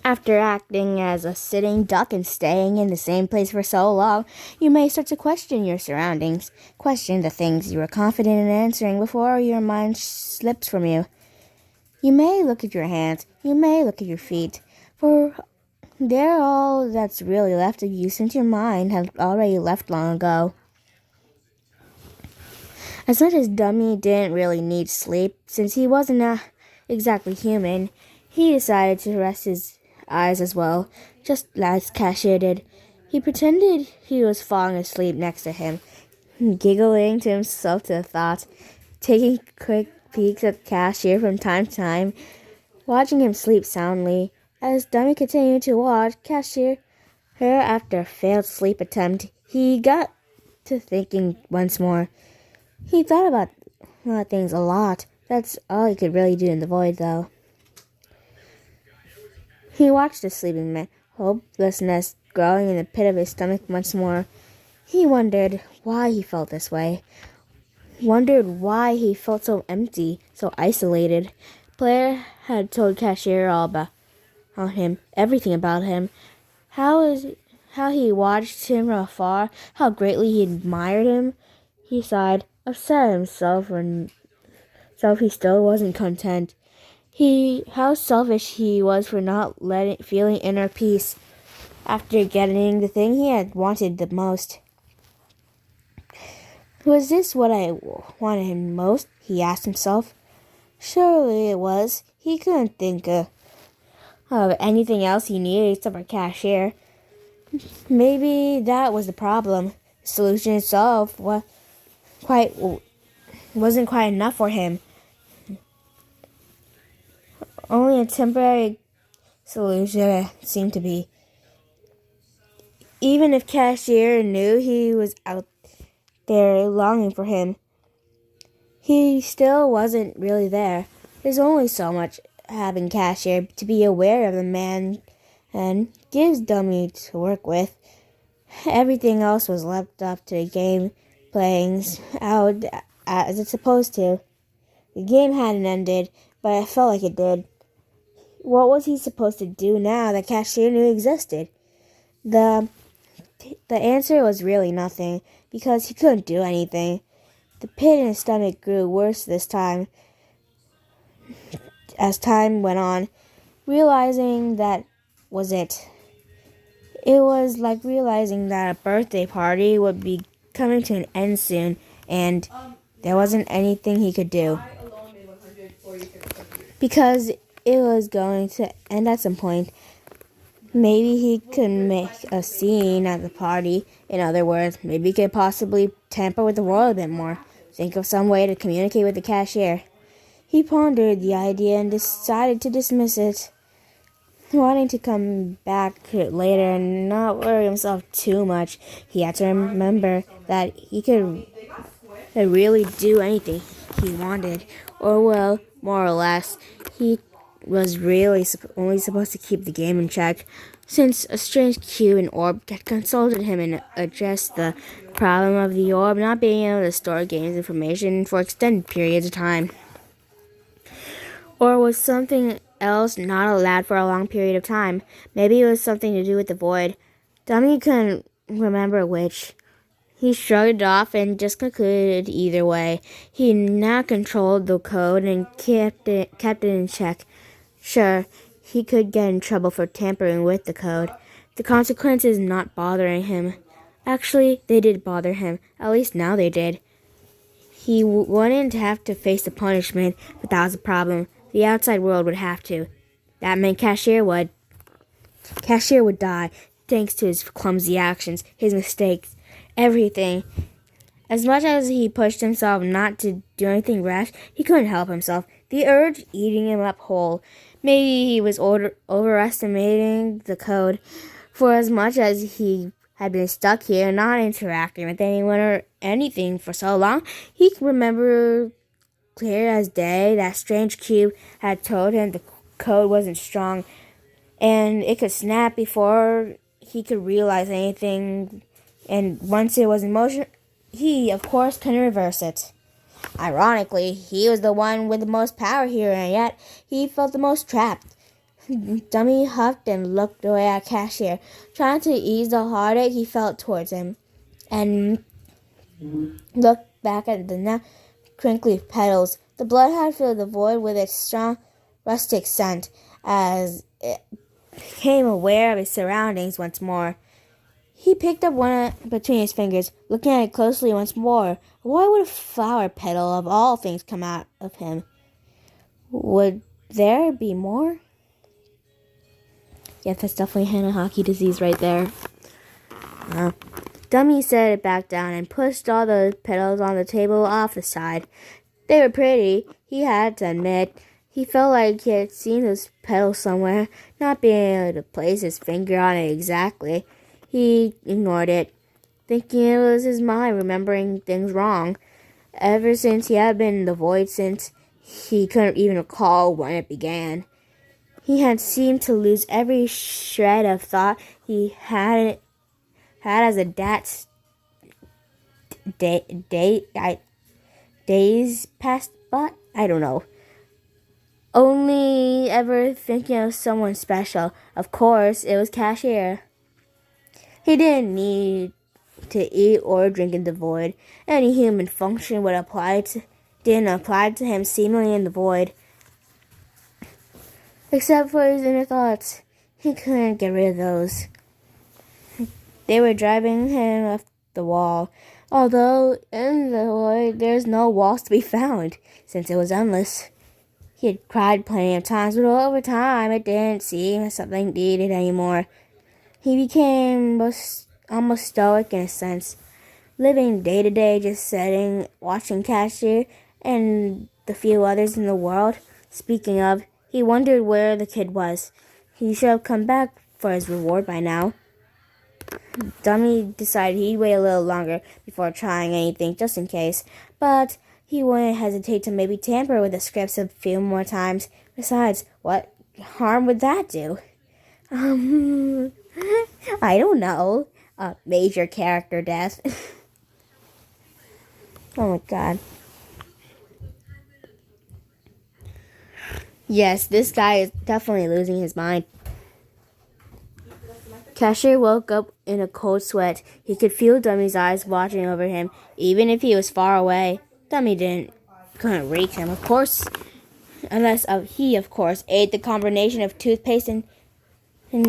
After acting as a sitting duck and staying in the same place for so long, you may start to question your surroundings, question the things you were confident in answering before your mind slips from you. You may look at your hands, you may look at your feet, for they're all that's really left of you since your mind had already left long ago. As much as Dummy didn't really need sleep, since he wasn't exactly human, he decided to rest his eyes as well, just as Cashier did. He pretended he was falling asleep next to him, giggling to himself to the thought, taking quick peeks at Cashier from time to time, watching him sleep soundly. As Dummy continued to watch Cashier, after a failed sleep attempt, he got to thinking once more. He thought about things a lot. That's all he could really do in the void, though. He watched the sleeping man, hopelessness growing in the pit of his stomach once more. He wondered why he felt this way. Wondered why he felt so empty, so isolated. Player had told Cashier all about him, everything about him. How he watched him from afar, how greatly he admired him. He sighed, upset at himself, he still wasn't content. How selfish he was for not feeling inner peace after getting the thing he had wanted the most. Was this what I wanted him most? He asked himself. Surely it was. He couldn't think of anything else he needed except for Cashier. Maybe that was the problem. The solution itself wasn't quite enough for him. Only a temporary solution it seemed to be. Even if Cashier knew he was out there longing for him, he still wasn't really there. There's only so much having Cashier to be aware of the man and gives Dummy to work with. Everything else was left up to the game playing out as it's supposed to. The game hadn't ended, but it felt like it did. What was he supposed to do now that Cashier knew existed? The answer was really nothing, because he couldn't do anything. The pit in his stomach grew worse this time as time went on, realizing that was it. It was like realizing that a birthday party would be coming to an end soon, and there wasn't anything he could do. Because it was going to end at some point. Maybe he could make a scene at the party. In other words, maybe he could possibly tamper with the world a bit more. Think of some way to communicate with the cashier. He pondered the idea and decided to dismiss it, wanting to come back to it later and not worry himself too much. He had to remember that he could really do anything he wanted, or well, more or less. He was really only supposed to keep the game in check, since a strange cube and orb had consulted him and addressed the problem of the orb not being able to store games information for extended periods of time. Or was something else not allowed for a long period of time? Maybe it was something to do with the void. Dummy couldn't remember which. He shrugged it off and just concluded either way. He now controlled the code and kept it in check. Sure, he could get in trouble for tampering with the code. The consequences not bothering him. Actually, they did bother him. At least now they did. He wouldn't have to face the punishment, but that was a problem. The outside world would have to. That meant Cashier would. Cashier would die, thanks to his clumsy actions, his mistakes, everything. As much as he pushed himself not to do anything rash, he couldn't help himself. The urge eating him up whole. Maybe he was overestimating the code. For as much as he had been stuck here, not interacting with anyone or anything for so long, he could remember clear as day that strange cube had told him the code wasn't strong and it could snap before he could realize anything, and once it was in motion, he of course couldn't reverse it. Ironically, he was the one with the most power here, and yet he felt the most trapped. Dummy huffed and looked away at Cashier, trying to ease the heartache he felt towards him, and looked back at the now crinkly petals. The blood had filled the void with its strong rustic scent. As it became aware of his surroundings once more, he picked up one between his fingers, looking at it closely once more. Why would a flower petal of all things come out of him? Would there be more? Yeah, that's definitely Hanahaki disease right there. Dummy set it back down and pushed all the petals on the table off the side. They were pretty, he had to admit. He felt like he had seen those petals somewhere, not being able to place his finger on it exactly. He ignored it, thinking it was his mind remembering things wrong. Ever since he had been in the void, since he couldn't even recall when it began. He had seemed to lose every shred of thought he had as a days passed by. I don't know. Only ever thinking of someone special. Of course, it was Cashier. He didn't need to eat or drink in the void. Any human function didn't apply to him seemingly in the void. Except for his inner thoughts. He couldn't get rid of those. They were driving him off the wall. Although in the void there's no walls to be found, since it was endless. He had cried plenty of times, but over time it didn't seem as something needed anymore. He became almost stoic in a sense, living day to day, just sitting, watching Cashier and the few others in the world. Speaking of, he wondered where the kid was. He should have come back for his reward by now. Dummy decided he'd wait a little longer before trying anything, just in case. But he wouldn't hesitate to maybe tamper with the scripts a few more times. Besides, what harm would that do? I don't know. A major character death. Oh my god. Yes, this guy is definitely losing his mind. Cashier woke up in a cold sweat. He could feel Dummy's eyes watching over him, even if he was far away. Dummy couldn't reach him, of course, unless he, of course, ate the combination of toothpaste and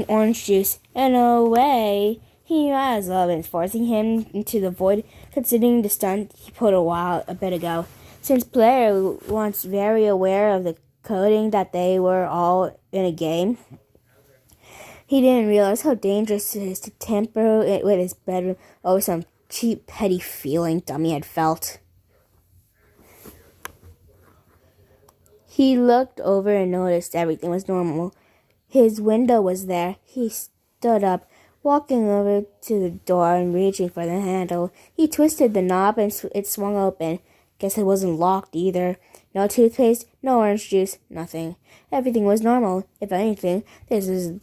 orange juice. In a way, he might as well have been forcing him into the void, considering the stunt he pulled a bit ago. Since Player was very aware of the coding that they were all in a game, he didn't realize how dangerous it is to tamper with his bedroom over some cheap, petty feeling Dummy had felt. He looked over and noticed everything was normal. His window was there. He stood up, walking over to the door and reaching for the handle. He twisted the knob and it swung open. Guess it wasn't locked either. No toothpaste, no orange juice, nothing. Everything was normal. If anything, this has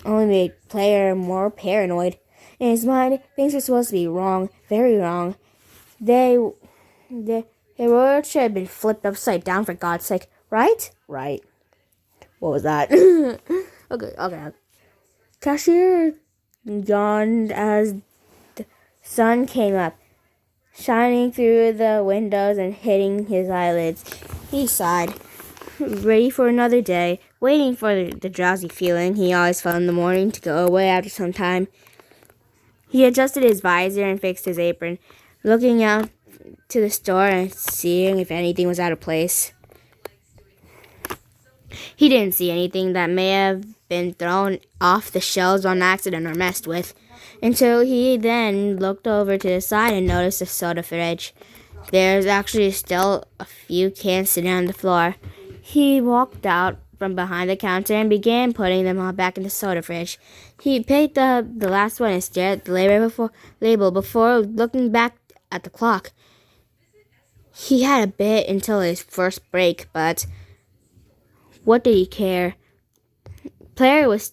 only made Player more paranoid. In his mind, things were supposed to be wrong, very wrong. The world should have been flipped upside down, for God's sake. Right? Right. What was that? Okay. Cashier yawned as the sun came up, shining through the windows and hitting his eyelids. He sighed, ready for another day, waiting for the drowsy feeling he always felt in the morning to go away after some time. He adjusted his visor and fixed his apron, looking out to the store and seeing if anything was out of place. He didn't see anything that may have been thrown off the shelves on accident or messed with, until he then looked over to the side and noticed a soda fridge. There's actually still a few cans sitting on the floor. He walked out from behind the counter and began putting them all back in the soda fridge. He picked up the last one and stared at the label before looking back at the clock. He had a bit until his first break, but what did he care? Player was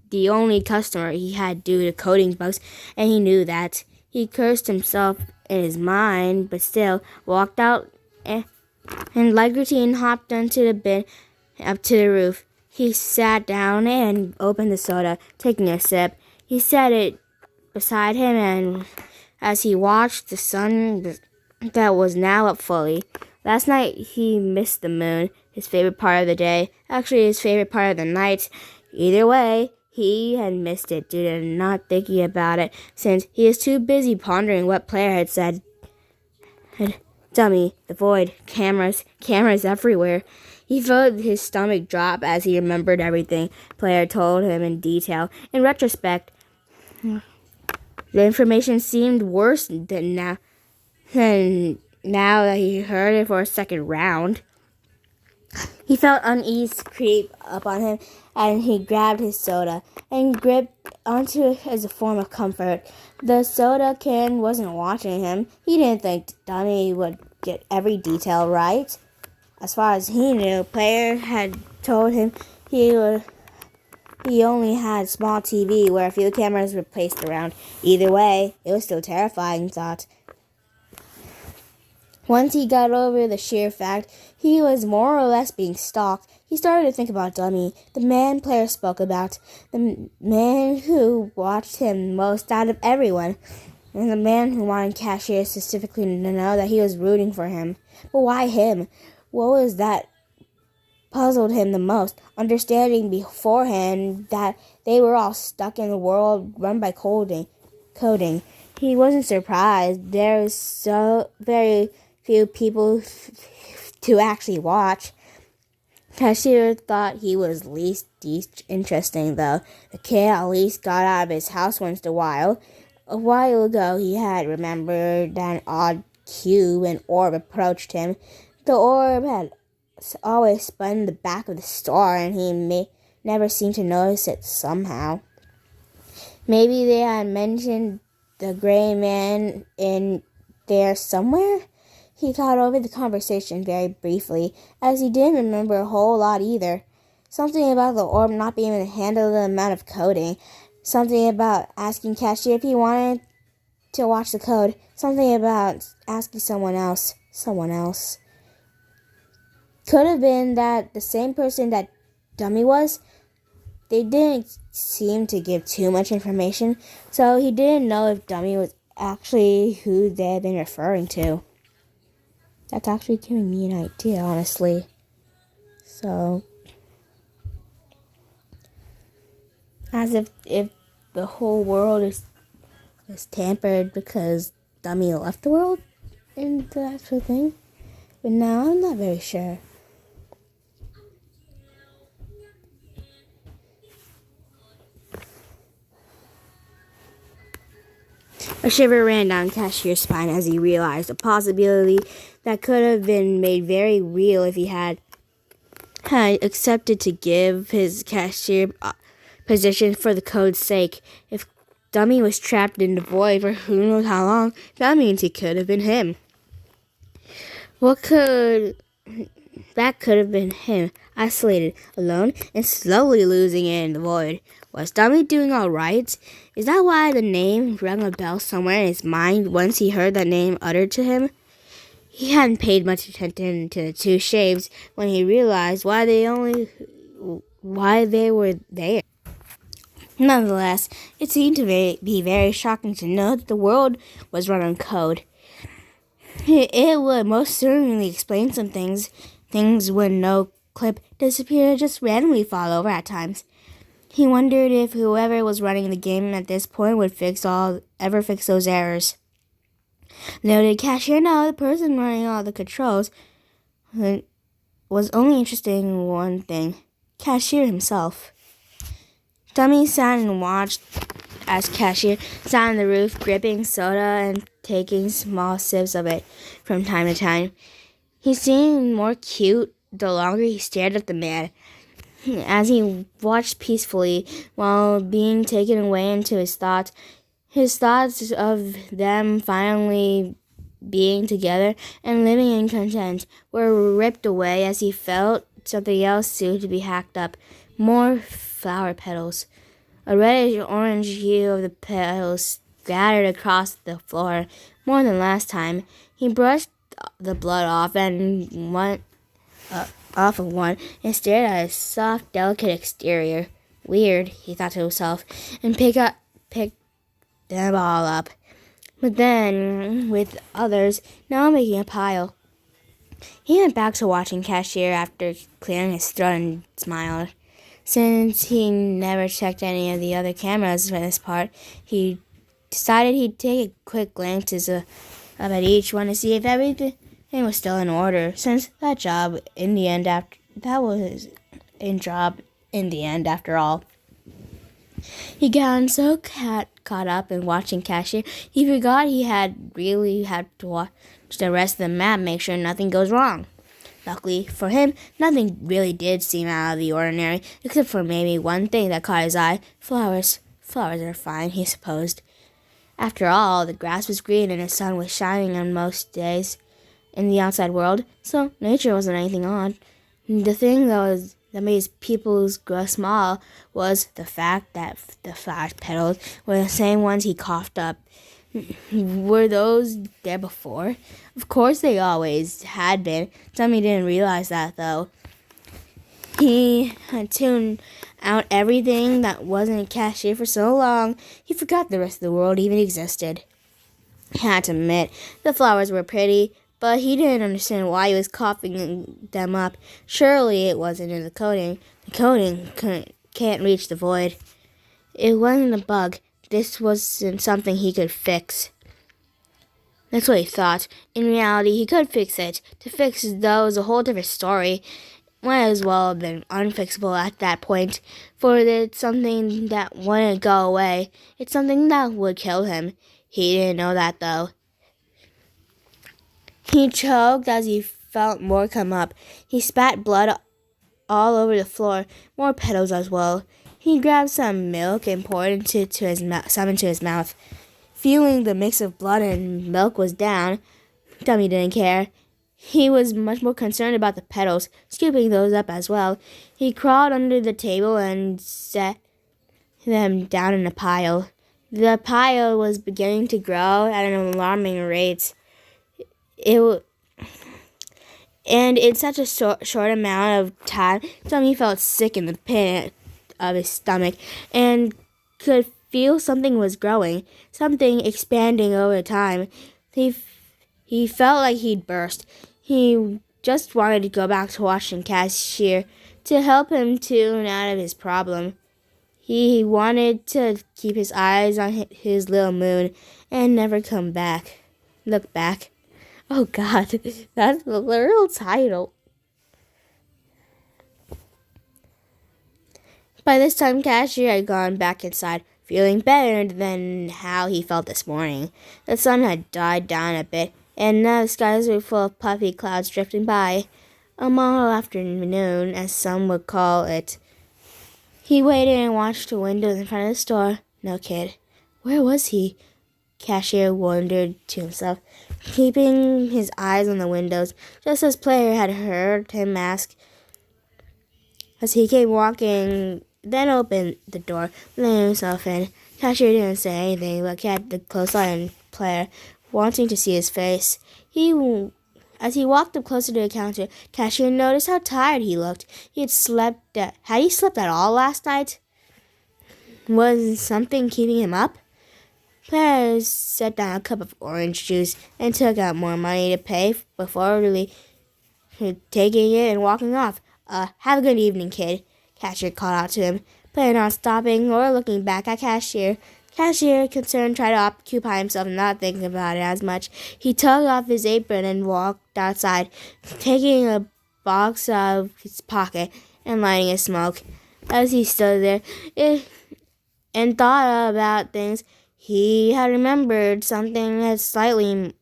the only customer he had due to coding bugs, and he knew that. He cursed himself in his mind, but still walked out and like routine hopped onto the bin up to the roof. He sat down and opened the soda, taking a sip. He set it beside him, and as he watched the sun that was now up fully. Last night he missed the moon, his favorite part of the day, actually his favorite part of the night. Either way, he had missed it due to not thinking about it, since he is too busy pondering what Player had said. Dummy, the void, cameras everywhere. He felt his stomach drop as he remembered everything Player told him in detail. In retrospect, the information seemed worse than now that he heard it for a second round. He felt unease creep up on him, and he grabbed his soda and gripped onto it as a form of comfort. The soda can wasn't watching him. He didn't think Dummy would get every detail right. As far as he knew, Player had told him he only had a small TV where a few cameras were placed around. Either way, it was still terrifying, thought. Once he got over the sheer fact he was more or less being stalked, he started to think about Dummy, the man Player spoke about, the man who watched him most out of everyone, and the man who wanted Cashier specifically to know that he was rooting for him. But why him? What was that puzzled him the most, understanding beforehand that they were all stuck in a world run by coding. He wasn't surprised. There was so very few people to actually watch. Cashier thought he was least interesting, though. The kid at least got out of his house once in a while. A while ago, he had remembered that an odd cube and orb approached him. The orb had always spun in the back of the store, and he never seemed to notice it somehow. Maybe they had mentioned the gray man in there somewhere? He thought over the conversation very briefly, as he didn't remember a whole lot either. Something about the orb not being able to handle the amount of coding. Something about asking Cashier if he wanted to watch the code. Something about asking someone else. Could have been that the same person that Dummy was. They didn't seem to give too much information, so he didn't know if Dummy was actually who they had been referring to. That's actually giving me an idea, honestly. So, as if the whole world is tampered because Dummy left the world in the actual thing. But now I'm not very sure. A shiver ran down Cashier's spine as he realized a possibility that could have been made very real if he had accepted to give his cashier position for the code's sake. If Dummy was trapped in the void for who knows how long, that means he could have been him. That could have been him, isolated, alone, and slowly losing it in the void. Was Dummy doing all right? Is that why the name rang a bell somewhere in his mind once he heard that name uttered to him? He hadn't paid much attention to the two shaves when he realized why they were there. Nonetheless, it seemed to be very shocking to know that the world was run on code. It would most certainly explain some things when no clip disappear just randomly fall over at times. He wondered if whoever was running the game at this point would ever fix those errors. Little did Cashier know the person running all the controls was only interested in one thing: Cashier himself. Dummy sat and watched as Cashier sat on the roof, gripping soda and taking small sips of it from time to time. He seemed more cute the longer he stared at the man. As he watched peacefully while being taken away into his thoughts of them finally being together and living in content were ripped away as he felt something else soon to be hacked up. More flower petals. A reddish-orange hue of the petals scattered across the floor more than last time. He brushed the blood off of one and stared at its soft, delicate exterior. Weird, he thought to himself, and picked them all up. But then, with others, now making a pile. He went back to watching Cashier after clearing his throat and smiled. Since he never checked any of the other cameras for this part, he decided he'd take a quick glance up at each one to see if everything was still in order, since that was in the end after all. He got so caught up in watching Cashier, he forgot he really had to watch the rest of the map, make sure nothing goes wrong. Luckily for him, nothing really did seem out of the ordinary, except for maybe one thing that caught his eye: flowers. Flowers are fine, he supposed. After all, the grass was green and the sun was shining on most days in the outside world, so nature wasn't anything odd. The thing that made people grow small was the fact that the flower petals were the same ones he coughed up. Were those there before? Of course they always had been. Dummy didn't realize that, though. He had tuned out everything that wasn't Cashier for so long, he forgot the rest of the world even existed. He had to admit, the flowers were pretty, but he didn't understand why he was coughing them up. Surely it wasn't in the coding. The coding can't reach the void. It wasn't a bug. This wasn't something he could fix. That's what he thought. In reality, he could fix it. To fix it, though, is a whole different story. Might as well have been unfixable at that point, for it's something that wouldn't go away. It's something that would kill him. He didn't know that, though. He choked as he felt more come up. He spat blood all over the floor, more petals as well. He grabbed some milk and poured some into his mouth. Feeling the mix of blood and milk was down, Dummy didn't care. He was much more concerned about the petals, scooping those up as well. He crawled under the table and set them down in a pile. The pile was beginning to grow at an alarming rate. And in such a short amount of time, Dummy felt sick in the pit of his stomach and could feel something was growing, something expanding over time. He felt like he'd burst. He just wanted to go back to watching Cashier to help him tune out of his problem. He wanted to keep his eyes on his little moon and never come back. Look back. Oh God, that's the real title. By this time, Cashier had gone back inside, feeling better than how he felt this morning. The sun had died down a bit, and now the skies were full of puffy clouds drifting by. A model afternoon, as some would call it. He waited and watched the windows in front of the store. No kid. Where was he? Cashier wondered to himself, keeping his eyes on the windows, just as Player had heard him ask as he came walking, then opened the door, letting himself in. Cashier didn't say anything, but kept a close eye on Player, wanting to see his face. As he walked up closer to the counter, Cashier noticed how tired he looked. Had he slept at all last night? Was something keeping him up? Player set down a cup of orange juice and took out more money to pay before really taking it and walking off. Have a good evening, kid, Cashier called out to him. Player not stopping or looking back at Cashier. Cashier, concerned, tried to occupy himself and not thinking about it as much. He tugged off his apron and walked outside, taking a box out of his pocket and lighting a smoke. As he stood there and thought about things, he had remembered something and silently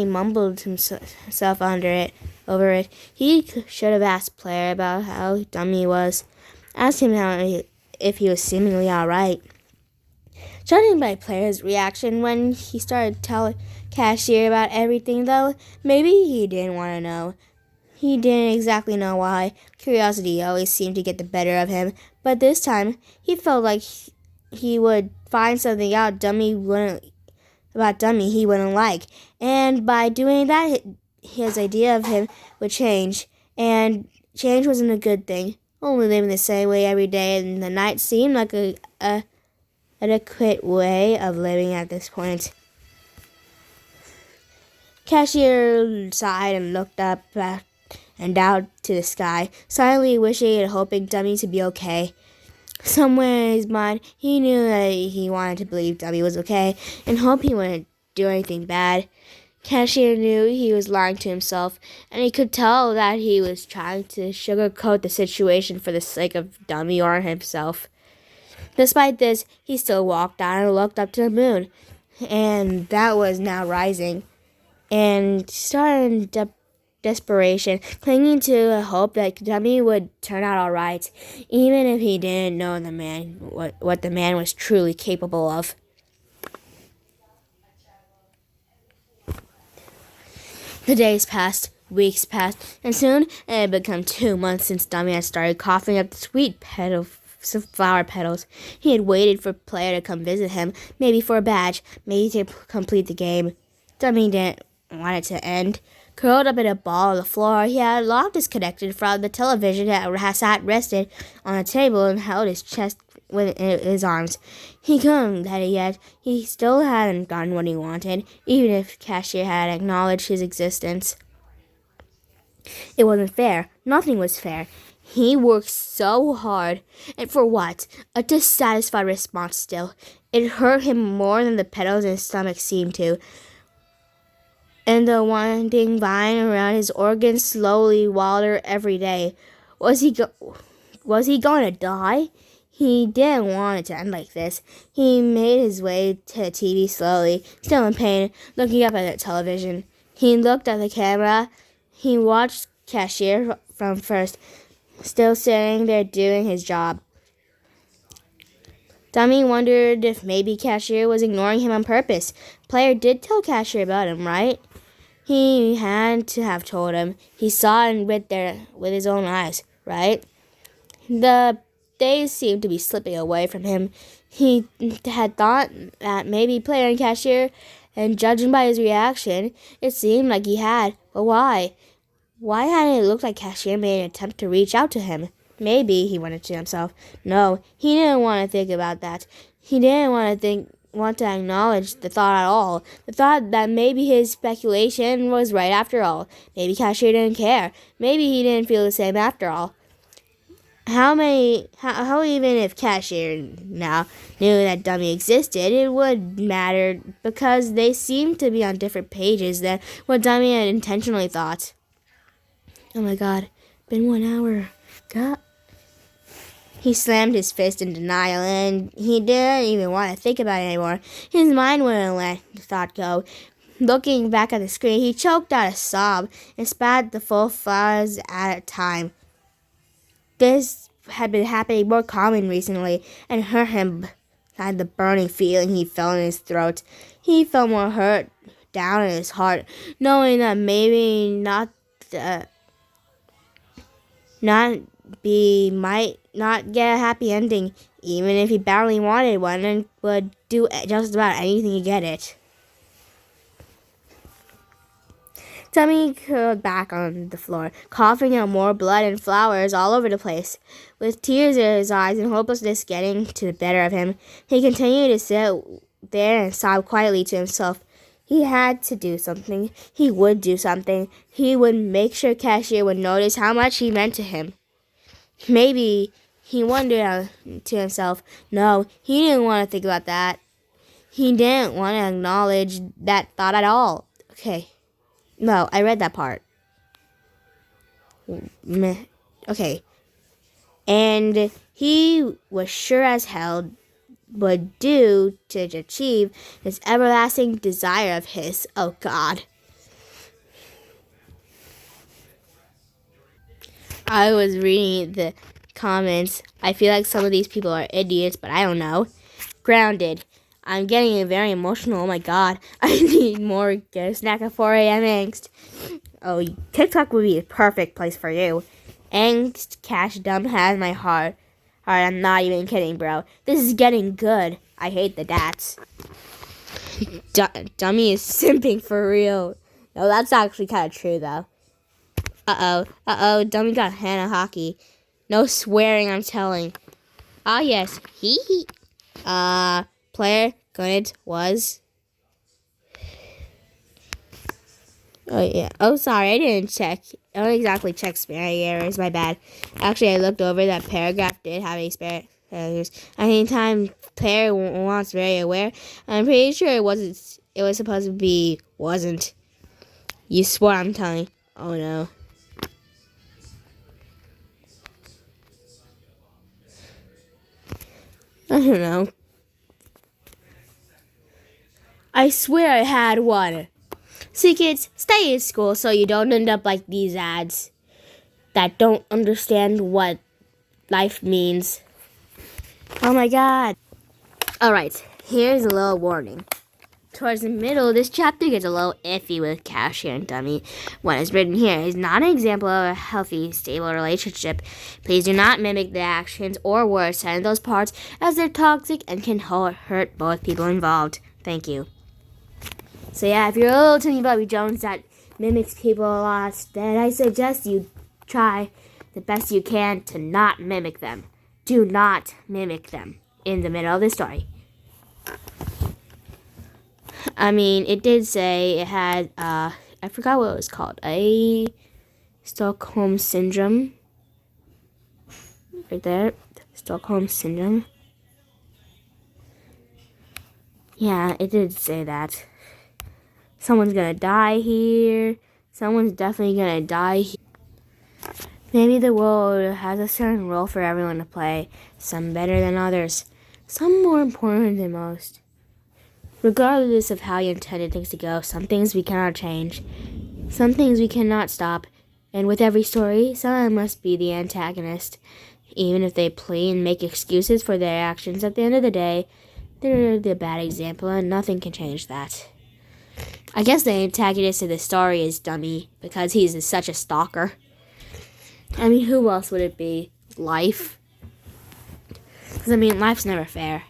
mumbled himself over it. He should have asked Player about how dumb he was. Asked him if he was seemingly all right. Judging by Player's reaction when he started telling Cashier about everything, though, maybe he didn't want to know. He didn't exactly know why. Curiosity always seemed to get the better of him, but this time he felt like he would find something out Dummy he wouldn't like, and by doing that, his idea of him would change, and change wasn't a good thing. Only living the same way every day and the night seemed like a adequate way of living at this point. Cashier sighed and looked up and out to the sky, silently wishing and hoping Dummy to be okay. Somewhere in his mind, he knew that he wanted to believe Dummy was okay and hope he wouldn't do anything bad. Cashier knew he was lying to himself, and he could tell that he was trying to sugarcoat the situation for the sake of Dummy or himself. Despite this, he still walked out and looked up to the moon, and that was now rising, and started in desperation, clinging to a hope that Dummy would turn out all right, even if he didn't know what the man was truly capable of. The days passed, weeks passed, and soon it had become 2 months since Dummy had started coughing up the sweet flower petals. He had waited for Player to come visit him, maybe for a badge, maybe to complete the game. Dummy didn't want it to end. Curled up in a ball on the floor, he had long disconnected from the television that sat rested on a table and held his chest with his arms. He couldn't that yet. He still hadn't gotten what he wanted, even if Cashier had acknowledged his existence. It wasn't fair. Nothing was fair. He worked so hard, and for what? A dissatisfied response still. It hurt him more than the petals in his stomach seemed to. And the winding vine around his organs slowly wilder every day. Was he going to die? He didn't want it to end like this. He made his way to the TV slowly, still in pain, looking up at the television. He looked at the camera. He watched Cashier from first, still sitting there doing his job. Dummy wondered if maybe Cashier was ignoring him on purpose. Player did tell Cashier about him, right? He had to have told him. He saw it with his own eyes, right? The days seemed to be slipping away from him. He had thought that maybe Player and Cashier, and judging by his reaction, it seemed like he had. But why? Why hadn't it looked like Cashier made an attempt to reach out to him? Maybe, he wondered to himself. No, he didn't want to think about that. He didn't want to think want to acknowledge the thought at all. The thought that maybe his speculation was right after all. Maybe Cashier didn't care. Maybe he didn't feel the same after all. How even if Cashier now knew that Dummy existed, it would matter because they seemed to be on different pages than what Dummy had intentionally thought. Oh my god, been 1 hour. God. He slammed his fist in denial, and he didn't even want to think about it anymore. His mind wouldn't let the thought go. Looking back at the screen, he choked out a sob and spat the full fuzz at a time. This had been happening more common recently and hurt him. Had the burning feeling he felt in his throat. He felt more hurt down in his heart, knowing that maybe might not get a happy ending, even if he badly wanted one and would do just about anything to get it. Dummy curled back on the floor, coughing out more blood and flowers all over the place. With tears in his eyes and hopelessness getting to the better of him, he continued to sit there and sob quietly to himself. He had to do something. He would do something. He would make sure Cashier would notice how much he meant to him. Maybe he wondered to himself, no, he didn't want to think about that. He didn't want to acknowledge that thought at all. Okay. No, I read that part. Okay. And he was sure as hell would do to achieve this everlasting desire of his. Oh, God. I was reading the comments. I feel like some of these people are idiots, but I don't know. Grounded. I'm getting very emotional. Oh my god. I need more get a snack at 4 a.m. angst. Oh, TikTok would be a perfect place for you. Angst Cash Dumb has my heart. Alright, I'm not even kidding, bro. This is getting good. I hate the dats. Dummy is simping for real. No, that's actually kind of true, though. Uh-oh, Dummy got Hanahaki. No swearing, I'm telling. Ah, yes. Hee. Player, good, was. Oh, yeah. Oh, sorry, I didn't check. I don't exactly check spelling errors, my bad. Actually, I looked over that paragraph did have a spelling errors. Anytime player wants very aware, I'm pretty sure it was supposed to be wasn't. You swore, I'm telling. Oh, no. I don't know. I swear I had one. See, kids, stay in school so you don't end up like these ads that don't understand what life means. Oh my god. Alright, here's a little warning. Towards the middle, this chapter gets a little iffy with Cashier and Dummy. What is written here is not an example of a healthy, stable relationship. Please do not mimic the actions or words said in those parts, as they're toxic and can hurt both people involved. Thank you. So yeah, if you're a little Timmy Bobby Jones that mimics people a lot, then I suggest you try the best you can to not mimic them. Do not mimic them in the middle of the story. I mean, it did say it had, I forgot what it was called. A Stockholm Syndrome. Right there. Stockholm Syndrome. Yeah, it did say that. Someone's gonna die here. Someone's definitely gonna die here. Maybe the world has a certain role for everyone to play. Some better than others. Some more important than most. Regardless of how you intended things to go, some things we cannot change. Some things we cannot stop. And with every story, someone must be the antagonist. Even if they play and make excuses for their actions, at the end of the day, they're the bad example and nothing can change that. I guess the antagonist of the story is Dummy, because he's such a stalker. I mean, who else would it be? Life? Because, I mean, life's never fair.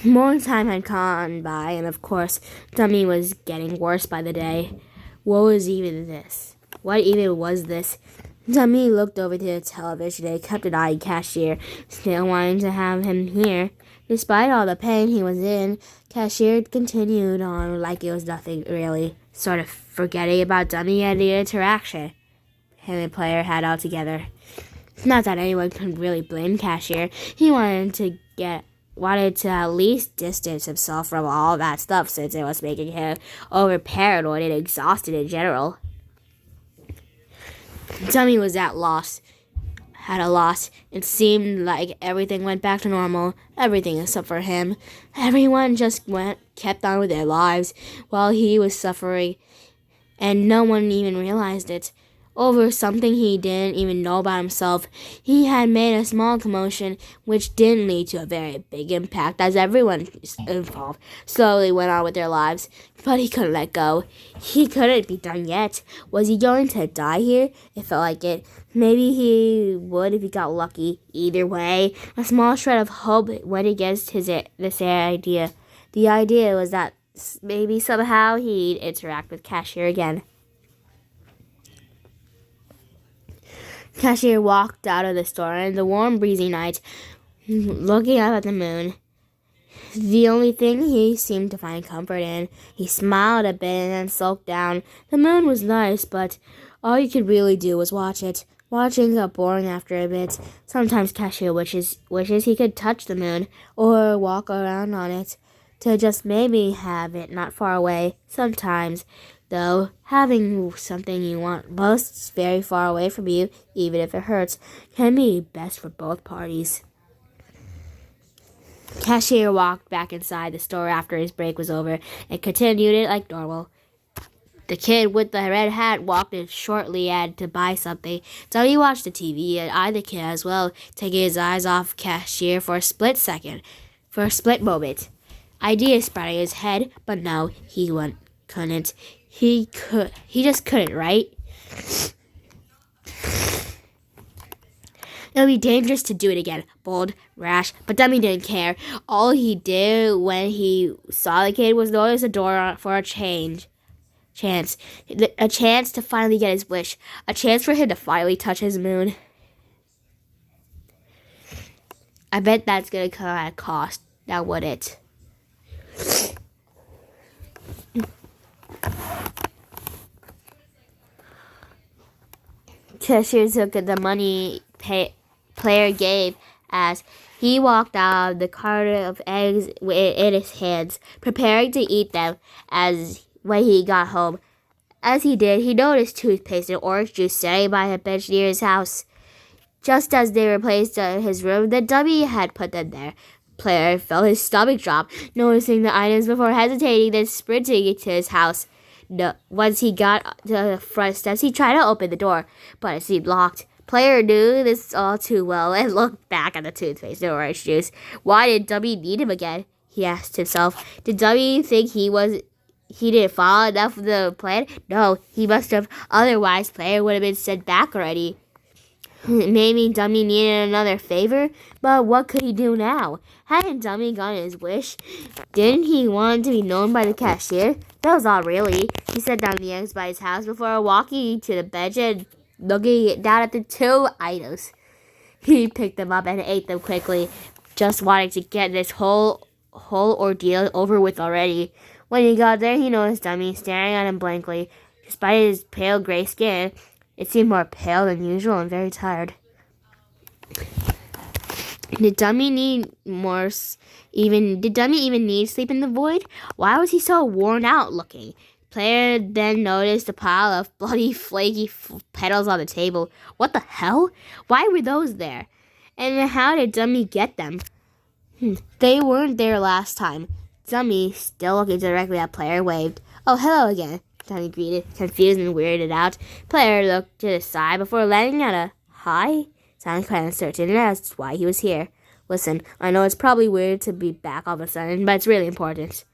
More time had gone by, and of course, Dummy was getting worse by the day. What was even this? What even was this? Dummy looked over to the television and kept an eye on Cashier, still wanting to have him here. Despite all the pain he was in, Cashier continued on like it was nothing really, sort of forgetting about Dummy and the interaction him and Player had altogether. Not that anyone could really blame Cashier. He wanted to at least distance himself from all that stuff since it was making him over paranoid and exhausted in general. Dummy was at a loss. It seemed like everything went back to normal. Everything except for him. Everyone just kept on with their lives while he was suffering, and no one even realized it. Over something he didn't even know about himself, he had made a small commotion which didn't lead to a very big impact as everyone involved slowly went on with their lives. But he couldn't let go. He couldn't be done yet. Was he going to die here? It felt like it. Maybe he would if he got lucky. Either way, a small shred of hope went against this idea. The idea was that maybe somehow he'd interact with Cashier again. Cashier walked out of the store in the warm, breezy night, looking up at the moon. The only thing he seemed to find comfort in. He smiled a bit and then sulked down. The moon was nice, but all you could really do was watch it. Watching got boring after a bit. Sometimes Cashier wishes he could touch the moon or walk around on it to just maybe have it not far away. Sometimes, though, having something you want most very far away from you, even if it hurts, can be best for both parties. Cashier walked back inside the store after his break was over and continued it like normal. The kid with the red hat walked in shortly had to buy something, so he watched the TV and eyed the kid as well, taking his eyes off Cashier for a split moment. Ideas sprang in his head, but no, he couldn't. He just couldn't, right? It would be dangerous to do it again. Bold, rash, but Dummy didn't care. All he did when he saw the kid was notice a door for a chance to finally get his wish. A chance for him to finally touch his moon. I bet that's going to come at a cost. Now would it? Cashier took the money Player gave as he walked out of the carton of eggs in his hands, preparing to eat them when he got home. As he did, he noticed toothpaste and orange juice sitting by a bench near his house. Just as they were placed in his room, the Dummy had put them there. Player felt his stomach drop, noticing the items before hesitating, then sprinting into his house. Once he got to the front steps, he tried to open the door, but it seemed locked. Player knew this all too well and looked back at the toothpaste and orange juice. Why did Dummy need him again? He asked himself. Did Dummy think he didn't follow enough of the plan? No, he must have. Otherwise, Player would have been sent back already. Maybe Dummy needed another favor, but what could he do now? Hadn't Dummy gotten his wish? Didn't he want to be known by the cashier? That was all really. He set down the eggs by his house before walking to the bench and looking down at the two items. He picked them up and ate them quickly, just wanting to get this whole ordeal over with already. When he got there, he noticed Dummy staring at him blankly. Despite his pale gray skin, it seemed more pale than usual and very tired. Did Dummy even need sleep in the void? Why was he so worn out looking? Player then noticed a pile of bloody, flaky petals on the table. What the hell? Why were those there? And how did Dummy get them? They weren't there last time. Dummy, still looking directly at Player, waved. Oh, hello again, Dummy greeted, confused and weirded out. Player looked to the side before letting out a hi. Sounded quite uncertain, and that's why he was here. Listen, I know it's probably weird to be back all of a sudden, but it's really important.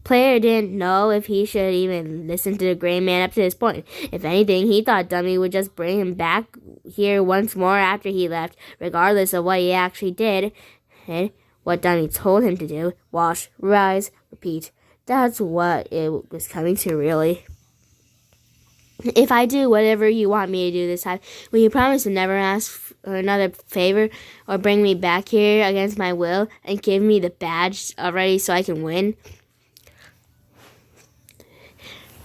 Player didn't know if he should even listen to the gray man up to this point. If anything, he thought Dummy would just bring him back here once more after he left, regardless of what he actually did. And what Dummy told him to do: wash, rise, repeat. That's what it was coming to, really. If I do whatever you want me to do this time, will you promise to never ask for another favor or bring me back here against my will and give me the badge already so I can win?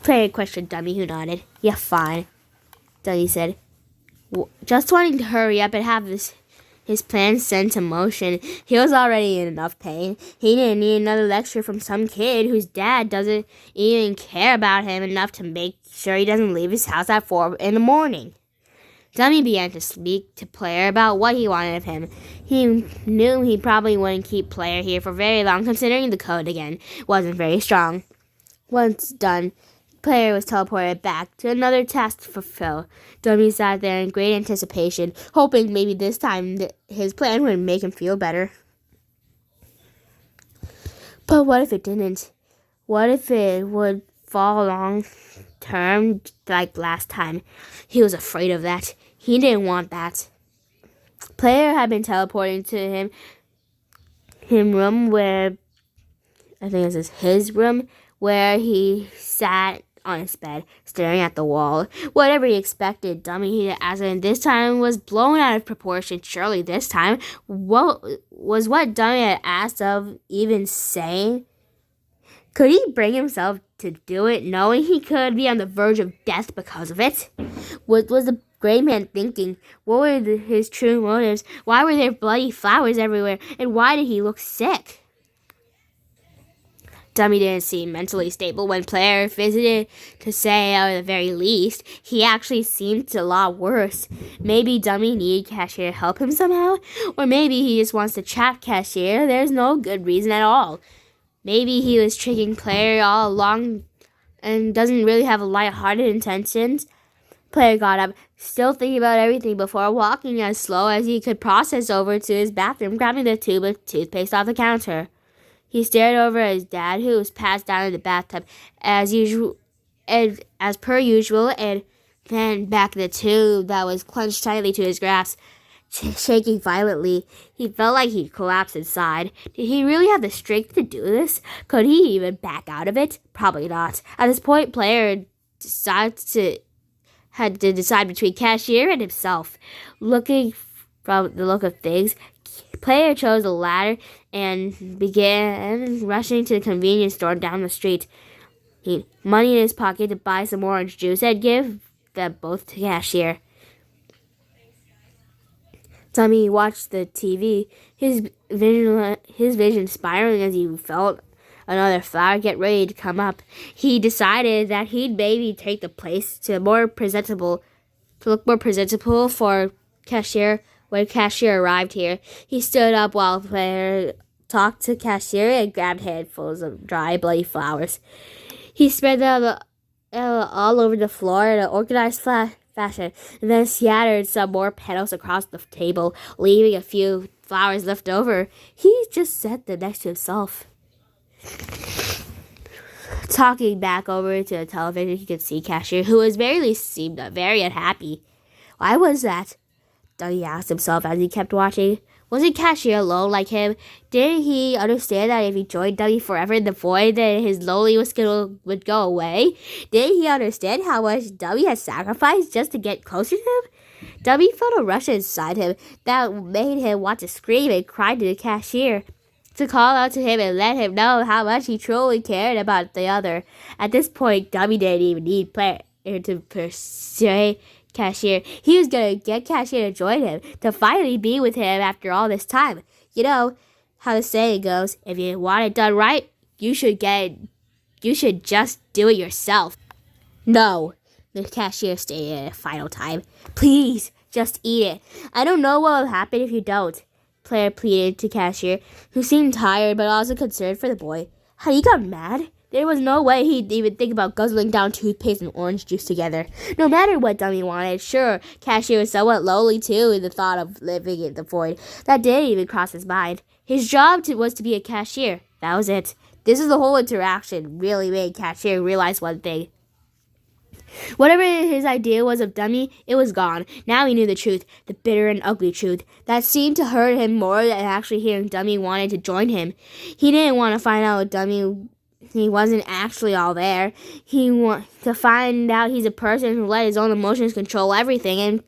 Player questioned Dummy, who nodded. Yeah, fine, Dummy said. Just wanting to hurry up and have his plan sent to motion. He was already in enough pain. He didn't need another lecture from some kid whose dad doesn't even care about him enough to make sure he doesn't leave his house at 4 in the morning. Dummy began to speak to Player about what he wanted of him. He knew he probably wouldn't keep Player here for very long, considering the code again wasn't very strong. Once done, Player was teleported back to another task to fulfill. Dummy sat there in great anticipation, hoping maybe this time his plan would make him feel better. But what if it didn't? What if it would fall long term like last time? He was afraid of that. He didn't want that. Player had been teleporting to him room where, I think this is his room, where he sat on his bed, staring at the wall. Whatever he expected, Dummy had asked him this time was blown out of proportion. Surely this time, what Dummy had asked of even saying? Could he bring himself to do it, knowing he could be on the verge of death because of it? What was the gray man thinking? What were his true motives? Why were there bloody flowers everywhere? And why did he look sick? Dummy didn't seem mentally stable when Player visited to say, at the very least, he actually seemed a lot worse. Maybe Dummy needed Cashier to help him somehow? Or maybe he just wants to trap Cashier. There's no good reason at all. Maybe he was tricking Player all along and doesn't really have light-hearted intentions. Player got up, still thinking about everything before walking as slow as he could process over to his bathroom, grabbing the tube of toothpaste off the counter. He stared over at his dad, who was passed down in the bathtub as per usual, and then back the tube that was clenched tightly to his grasp, shaking violently. He felt like he'd collapse inside. Did he really have the strength to do this? Could he even back out of it? Probably not. At this point, Player had to decide between Cashier and himself. Looking from the look of things, Player chose the latter and began rushing to the convenience store down the street. He had money in his pocket to buy some orange juice and give them both to Cashier. Dummy watched the TV, his vision spiraling as he felt another flower get ready to come up. He decided that he'd maybe take the place to look more presentable for Cashier. When Cashier arrived here, he stood up while Player talked to Cashier and grabbed handfuls of dry, bloody flowers. He spread them all over the floor in an organized fashion, and then scattered some more petals across the table, leaving a few flowers left over. He just set them next to himself. Talking back over to the television, he could see Cashier, who seemed very unhappy. Why was that? Dummy asked himself as he kept watching. Wasn't Cashier alone like him? Didn't he understand that if he joined Dummy forever in the void, then his loneliness would go away? Didn't he understand how much Dummy had sacrificed just to get closer to him? Dummy felt a rush inside him that made him want to scream and cry to the Cashier, to call out to him and let him know how much he truly cared about the other. At this point, Dummy didn't even need Player to persuade Cashier. He was going to get Cashier to join him, to finally be with him after all this time. You know how the saying goes, if you want it done right, you should just do it yourself. No, the Cashier stated at a final time. Please, just eat it. I don't know what will happen if you don't. Player pleaded to Cashier, who seemed tired but also concerned for the boy. Had he gone mad? There was no way he'd even think about guzzling down toothpaste and orange juice together. No matter what Dummy wanted, sure, Cashier was somewhat lonely too in the thought of living in the void. That didn't even cross his mind. His job was to be a cashier. That was it. This is the whole interaction really made Cashier realize one thing. Whatever his idea was of Dummy, it was gone. Now he knew the truth, the bitter and ugly truth, that seemed to hurt him more than actually hearing Dummy wanted to join him. He didn't want to find out what Dummy he wasn't actually all there. He want to find out he's a person who let his own emotions control everything and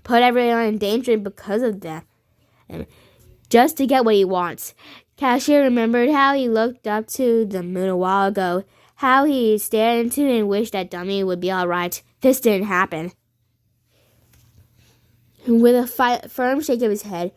put everyone in danger because of that. And just to get what he wants. Cashier remembered how he looked up to the moon a while ago, how he stared into it and wished that Dummy would be alright. This didn't happen. With a firm shake of his head,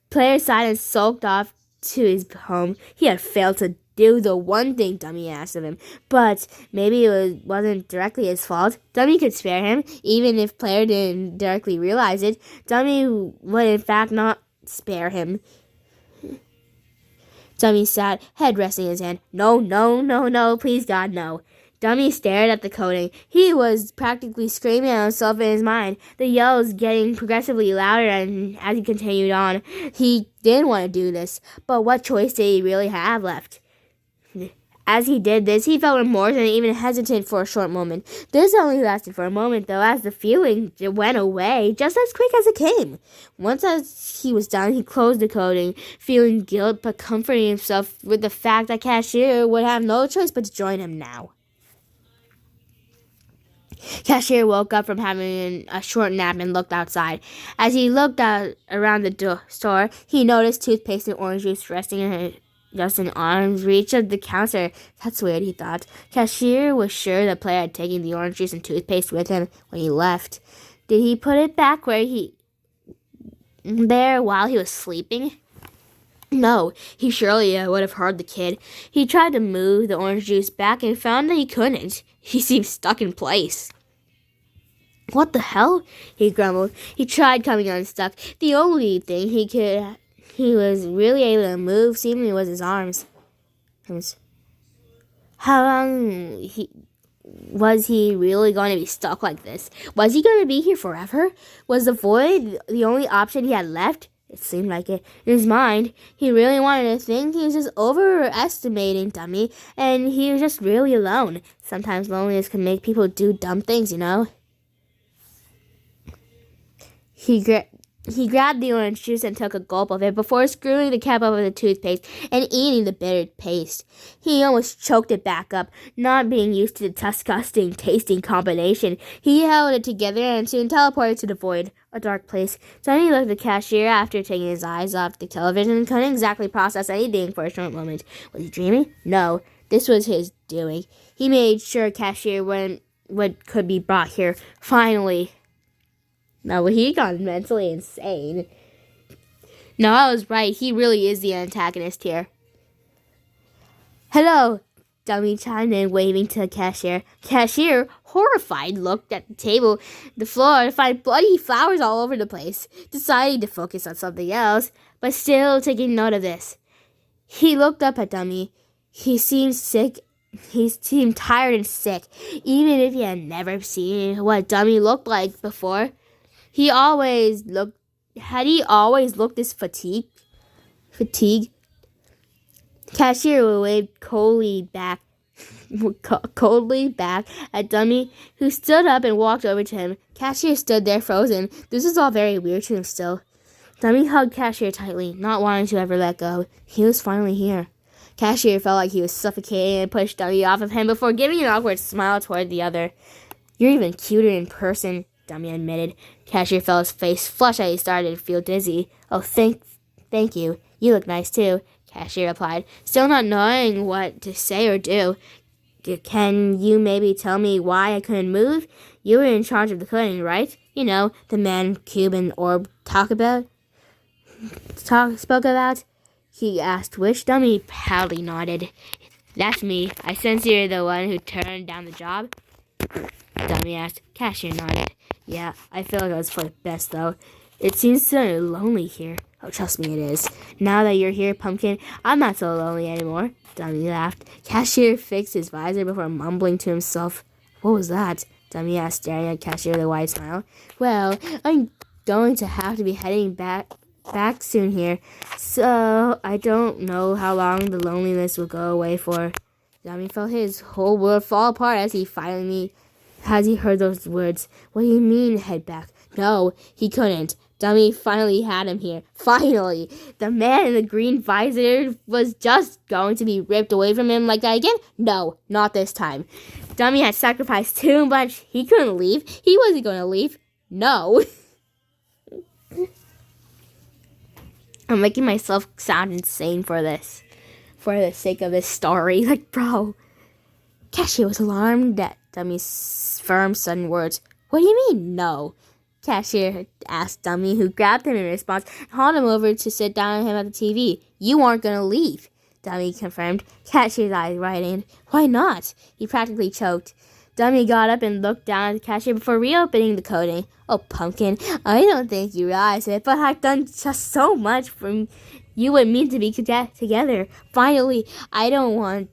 Player sighed and sulked off to his home. He had failed to do the one thing Dummy asked of him, but maybe it wasn't directly his fault. Dummy could spare him, even if Player didn't directly realize it. Dummy would in fact not spare him. Dummy sat, head resting in his hand. No, no, no, no, please God, no. Dummy stared at the coding. He was practically screaming at himself in his mind, the yells getting progressively louder and as he continued on. He didn't want to do this, but what choice did he really have left? As he did this, he felt remorse and even hesitant for a short moment. This only lasted for a moment, though, as the feeling went away just as quick as it came. Once as he was done, he closed the coding, feeling guilt but comforting himself with the fact that Cashier would have no choice but to join him now. Cashier woke up from having a short nap and looked outside. As he looked out around the store, he noticed toothpaste and orange juice resting in just in arm's reach of the counter. That's weird, he thought. Cashier was sure the Player had taken the orange juice and toothpaste with him when he left. Did he put it back there while he was sleeping? No, he surely would have heard the kid. He tried to move the orange juice back and found that he couldn't. He seemed stuck in place. What the hell? He grumbled. He tried coming unstuck. The only thing he was really able to move seemingly was his arms. How long was he really going to be stuck like this? Was he going to be here forever? Was the void the only option he had left? It seemed like it. In his mind, he really wanted to think he was just overestimating Dummy, and he was just really alone. Sometimes loneliness can make people do dumb things, you know? He grabbed the orange juice and took a gulp of it before screwing the cap over the toothpaste and eating the bitter paste. He almost choked it back up, not being used to the disgusting tasting combination. He held it together and soon teleported to the void, a dark place. Sonny looked at the cashier after taking his eyes off the television and couldn't exactly process anything for a short moment. Was he dreaming? No, this was his doing. He made sure cashier could be brought here. Finally. No, he got mentally insane. No, I was right. He really is the antagonist here. Hello, Dummy chimed in, waving to the cashier. Cashier, horrified, looked at the table, the floor, to find bloody flowers all over the place, deciding to focus on something else, but still taking note of this. He looked up at Dummy. He seemed sick. He seemed tired and sick, even if he had never seen what Dummy looked like before. Had he always looked this fatigued? Cashier waved coldly back at Dummy, who stood up and walked over to him. Cashier stood there frozen. This was all very weird to him still. Dummy hugged Cashier tightly, not wanting to ever let go. He was finally here. Cashier felt like he was suffocating and pushed Dummy off of him before giving an awkward smile toward the other. You're even cuter in person, Dummy admitted. Cashier felt his face flush as he started to feel dizzy. Oh, thank you. You look nice, too, Cashier replied, still not knowing what to say or do. Can you maybe tell me why I couldn't move? You were in charge of the coding, right? You know, the man Cube and Orb spoke about? He asked, which Dummy proudly nodded. That's me. I sense you're the one who turned down the job. Dummy asked. Cashier nodded. Yeah, I feel like it was for the best, though. It seems so lonely here. Oh, trust me, it is. Now that you're here, Pumpkin, I'm not so lonely anymore. Dummy laughed. Cashier fixed his visor before mumbling to himself. What was that? Dummy asked, staring at Cashier with a wide smile. Well, I'm going to have to be heading back soon here, so I don't know how long the loneliness will go away for. Dummy felt his whole world fall apart as he heard those words. What do you mean, head back? No, he couldn't. Dummy finally had him here. Finally! The man in the green visor was just going to be ripped away from him like that again? No, not this time. Dummy had sacrificed too much. He couldn't leave. He wasn't going to leave. No. I'm making myself sound insane for this. For the sake of this story. Like, bro. Cashier was alarmed at Dummy's firm, sudden words. What do you mean, no? Cashier asked Dummy, who grabbed him in response and hauled him over to sit down with him at the TV. You aren't going to leave, Dummy confirmed. Cashier's eyes widened. Why not? He practically choked. Dummy got up and looked down at the cashier before reopening the coding. Oh, pumpkin, I don't think you realize it, but I've done just so much for you and me to be together. Finally, I don't want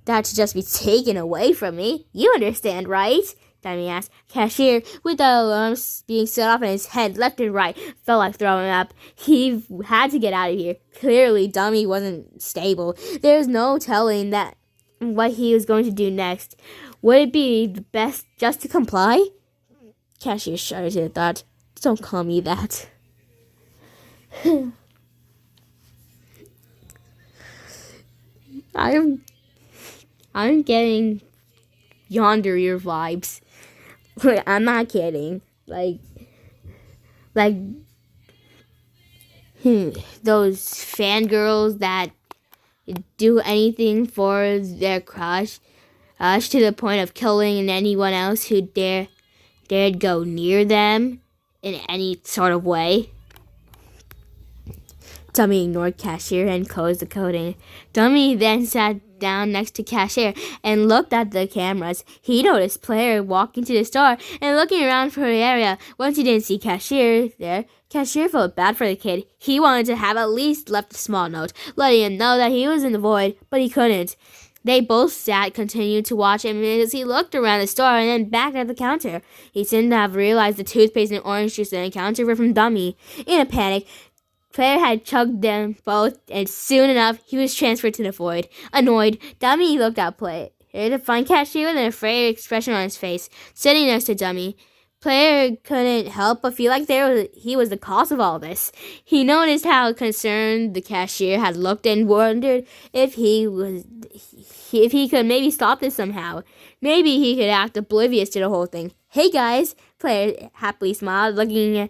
that to just be taken away from me. You understand, right? Dummy asked. Cashier, with the alarms being set off in his head left and right, felt like throwing up. He had to get out of here. Clearly, Dummy wasn't stable. There was no telling that what he was going to do next. Would it be the best just to comply? Cashier shuddered at the thought. Don't call me that. I'm getting Yonder Year vibes. I'm not kidding. Like those fangirls that do anything for their crush, to the point of killing anyone else who dared go near them in any sort of way. Dummy ignored Cashier and closed the coding. Dummy then sat down next to Cashier and looked at the cameras. He noticed Player walking to the store and looking around for the area. Once he didn't see Cashier there, Cashier felt bad for the kid. He wanted to have at least left a small note, letting him know that he was in the void, but he couldn't. They both continued to watch him as he looked around the store and then back at the counter. He seemed to have realized the toothpaste and orange juice in the counter were from Dummy. In a panic, Player had chugged them both, and soon enough, he was transferred to the void. Annoyed, Dummy looked at Player to find Cashier with an afraid expression on his face, sitting next to Dummy. Player couldn't help but feel like he was the cause of all this. He noticed how concerned the cashier had looked and wondered if he could maybe stop this somehow. Maybe he could act oblivious to the whole thing. Hey guys, Player happily smiled, looking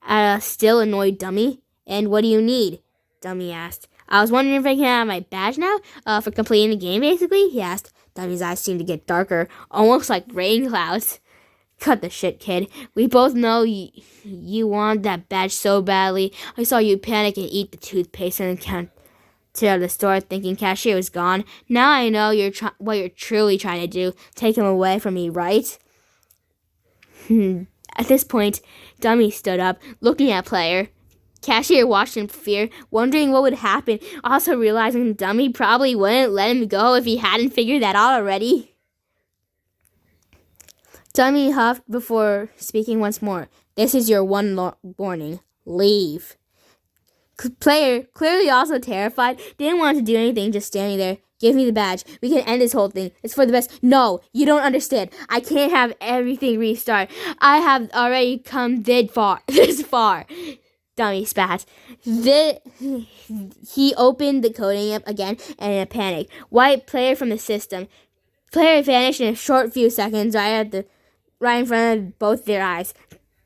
at a still annoyed Dummy. And what do you need? Dummy asked. I was wondering if I can have my badge now, for completing the game, basically, he asked. Dummy's eyes seemed to get darker, almost like rain clouds. Cut the shit, kid. We both know you want that badge so badly. I saw you panic and eat the toothpaste and counter of the store thinking Cashier was gone. Now I know what you're truly trying to do. Take him away from me, right? At this point, Dummy stood up, looking at Player. Cashier watched in fear, wondering what would happen, also realizing Dummy probably wouldn't let him go if he hadn't figured that out already. Dummy huffed before speaking once more. This is your one warning. Leave. Player, clearly also terrified, didn't want to do anything, just standing there. Give me the badge. We can end this whole thing. It's for the best. No, you don't understand. I can't have everything restart. I have already come this far. Dummy spat. He opened the coding app again and in a panic. Wiped Player from the system. Player vanished in a short few seconds right in front of both their eyes.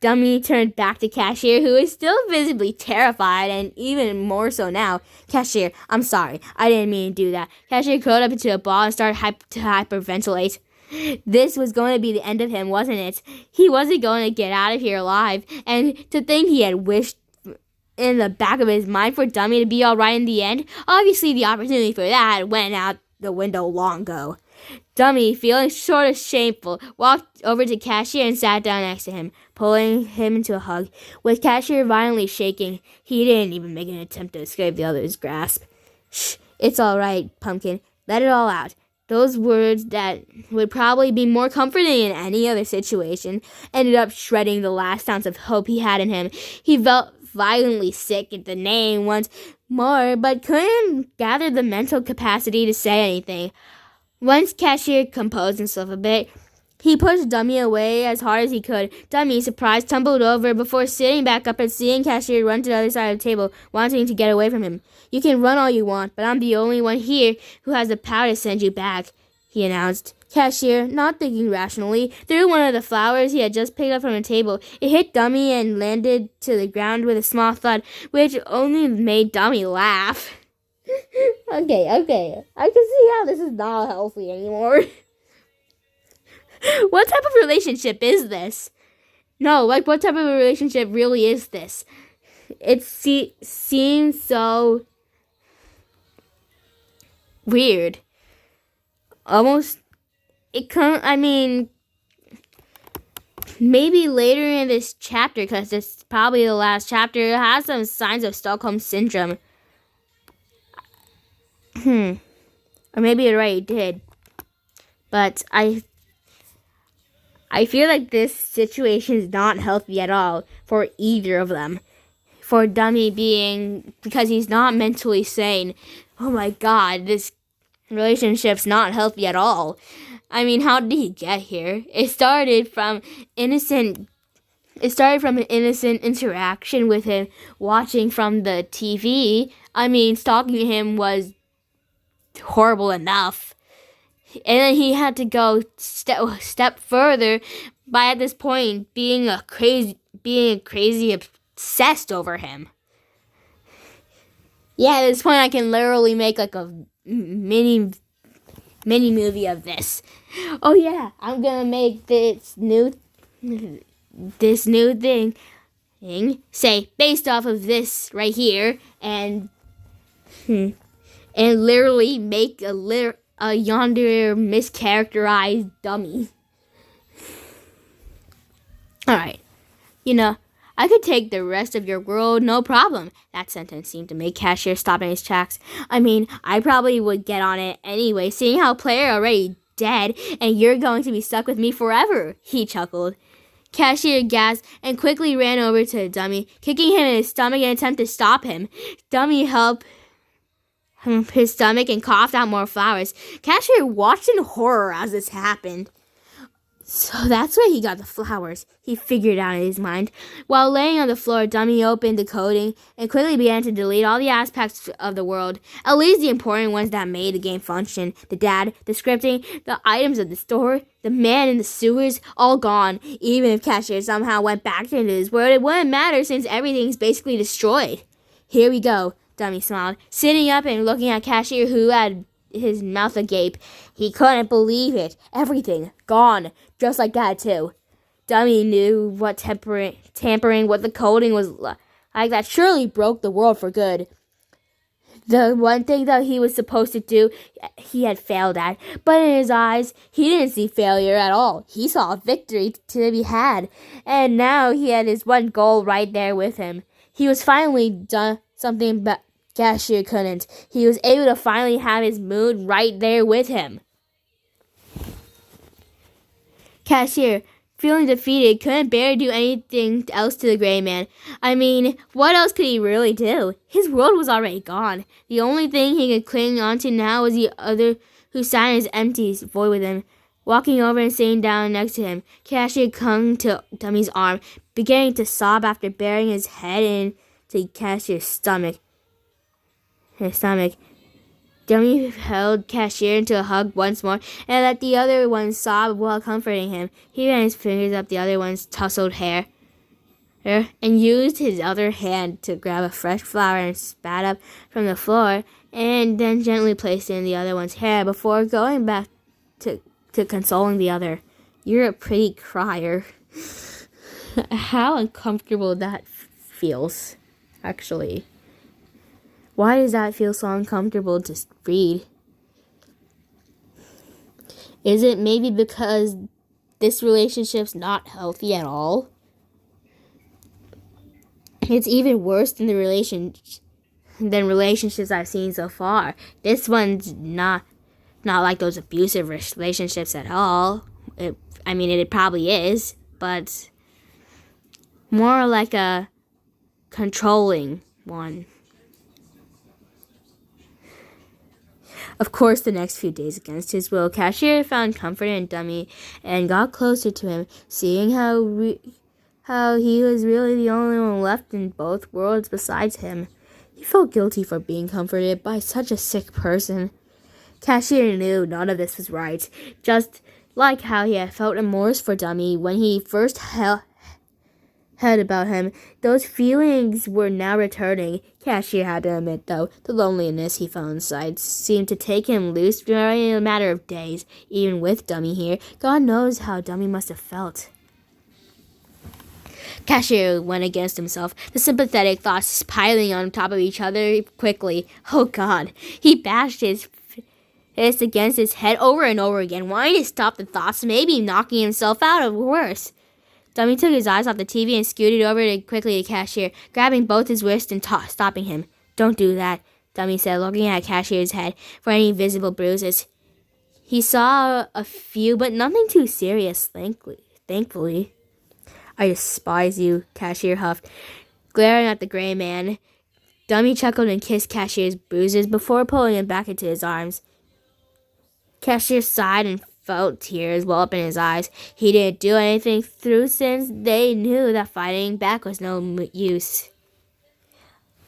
Dummy turned back to Cashier, who is still visibly terrified and even more so now. Cashier, I'm sorry. I didn't mean to do that. Cashier curled up into a ball and started to hyperventilate. This was going to be the end of him, wasn't it? He wasn't going to get out of here alive. And to think he had wished in the back of his mind for Dummy to be alright in the end, obviously the opportunity for that went out the window long ago. Dummy, feeling sort of shameful, walked over to Cashier and sat down next to him, pulling him into a hug. With Cashier violently shaking, he didn't even make an attempt to escape the other's grasp. Shh, it's all right, Pumpkin. Let it all out. Those words that would probably be more comforting in any other situation ended up shredding the last ounce of hope he had in him. He felt violently sick at the name once more, but couldn't gather the mental capacity to say anything. Once Cashier composed himself a bit, He pushed Dummy away as hard as he could. Dummy, surprised, tumbled over before sitting back up and seeing Cashier run to the other side of the table, wanting to get away from him. You can run all you want, but I'm the only one here who has the power to send you back, he announced. Cashier, not thinking rationally, threw one of the flowers he had just picked up from the table. It hit Dummy and landed to the ground with a small thud, which only made Dummy laugh. Okay. I can see how this is not healthy anymore. What type of relationship is this? No, like, what type of a relationship really is this? It seems so weird. Almost, maybe later in this chapter, because it's probably the last chapter, it has some signs of Stockholm Syndrome. Or maybe it already did. But I feel like this situation is not healthy at all for either of them. For Dummy because he's not mentally sane. Oh my god, this relationship's not healthy at all. I mean, how did he get here? It started from an innocent interaction with him watching from the TV. I mean, stalking him was horrible enough. And then he had to go step further by at this point being crazy obsessed over him. Yeah, at this point I can literally make like a mini movie of this. Oh yeah, I'm gonna make this new thing say based off of this right here and literally make a yonder mischaracterized dummy. Alright. I could take the rest of your world, no problem. That sentence seemed to make Cashier stop in his tracks. I mean, I probably would get on it anyway, seeing how Player already dead, and you're going to be stuck with me forever, he chuckled. Cashier gasped and quickly ran over to Dummy, kicking him in his stomach in an attempt to stop him. Dummy helped his stomach and coughed out more flowers. Cashier watched in horror as this happened. So that's where he got the flowers, he figured out in his mind. While laying on the floor, Dummy opened the coding and quickly began to delete all the aspects of the world, at least the important ones that made the game function. The dad, the scripting, the items of the store, the man in the sewers, all gone. Even if Cashier somehow went back into his world, it wouldn't matter since everything's basically destroyed. Here we go, Dummy smiled, sitting up and looking at Cashier, who had his mouth agape. He couldn't believe it. Everything gone, just like that too. Dummy knew what tampering with the coding was like. That surely broke the world for good. The one thing that he was supposed to do, he had failed at. But in his eyes, he didn't see failure at all. He saw a victory to be had. And now he had his one goal right there with him. He was finally done something Cashier couldn't. He was able to finally have his moon right there with him. Cashier, feeling defeated, couldn't bear to do anything else to the gray man. I mean, what else could he really do? His world was already gone. The only thing he could cling onto now was the other who sat in his empty void with him. Walking over and sitting down next to him, Cashier clung to Dummy's arm, beginning to sob after burying his head into Cashier's stomach. Dummy held Cashier into a hug once more and let the other one sob while comforting him. He ran his fingers up the other one's tousled hair and used his other hand to grab a fresh flower and spat up from the floor and then gently placed it in the other one's hair before going back to consoling the other. You're a pretty crier. How uncomfortable that feels, actually. Why does that feel so uncomfortable to read? Is it maybe because this relationship's not healthy at all? It's even worse than relationships I've seen so far. This one's not like those abusive relationships at all. It probably is, but more like a controlling one. Of course, the next few days, against his will, Cashier found comfort in Dummy and got closer to him, seeing how he was really the only one left in both worlds besides him. He felt guilty for being comforted by such a sick person. Cashier knew none of this was right, just like how he had felt remorse for Dummy when he first heard about him. Those feelings were now returning. Cashier had to admit, though, the loneliness he felt inside seemed to take him loose during a matter of days. Even with Dummy here, God knows how Dummy must have felt. Cashier went against himself, the sympathetic thoughts piling on top of each other quickly. Oh God, he bashed his fist against his head over and over again, wanting to stop the thoughts, maybe knocking himself out or worse. Dummy took his eyes off the TV and scooted over quickly to Cashier, grabbing both his wrists and stopping him. Don't do that, Dummy said, looking at Cashier's head for any visible bruises. He saw a few, but nothing too serious, thankfully. I despise you, Cashier huffed, glaring at the gray man. Dummy chuckled and kissed Cashier's bruises before pulling him back into his arms. Cashier sighed and felt tears well up in his eyes. He didn't do anything through since they knew that fighting back was no use.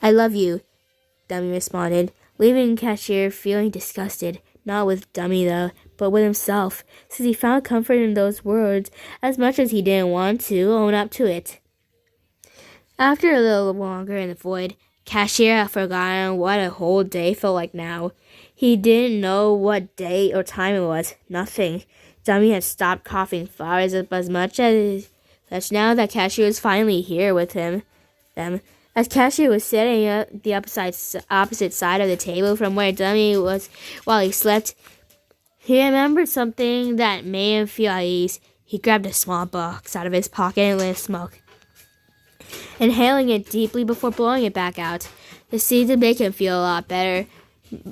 I love you, Dummy responded, leaving Cashier feeling disgusted. Not with Dummy, though, but with himself, since he found comfort in those words as much as he didn't want to own up to it. After a little longer in the void, Cashier had forgotten what a whole day felt like now. He didn't know what day or time it was. Nothing. Dummy had stopped coughing flowers up as much as now that Cashier was finally here with them. As Cashier was sitting at the opposite side of the table from where Dummy was while he slept, he remembered something that made him feel at ease. He grabbed a small box out of his pocket and lit a smoke, inhaling it deeply before blowing it back out. This seemed to make him feel a lot better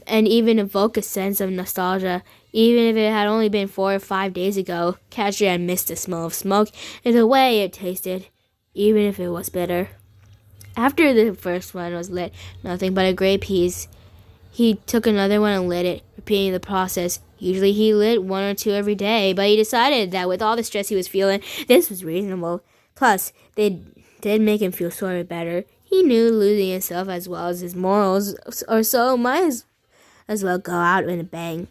and even evoke a sense of nostalgia. Even if it had only been 4 or 5 days ago, Cashier had missed the smell of smoke and the way it tasted, even if it was bitter. After the first one was lit, nothing but a gray piece, he took another one and lit it, repeating the process. Usually he lit 1 or 2 every day, but he decided that with all the stress he was feeling, this was reasonable. Plus, they did make him feel sort of better. He knew losing himself as well as his morals, or so might as well go out in a bang.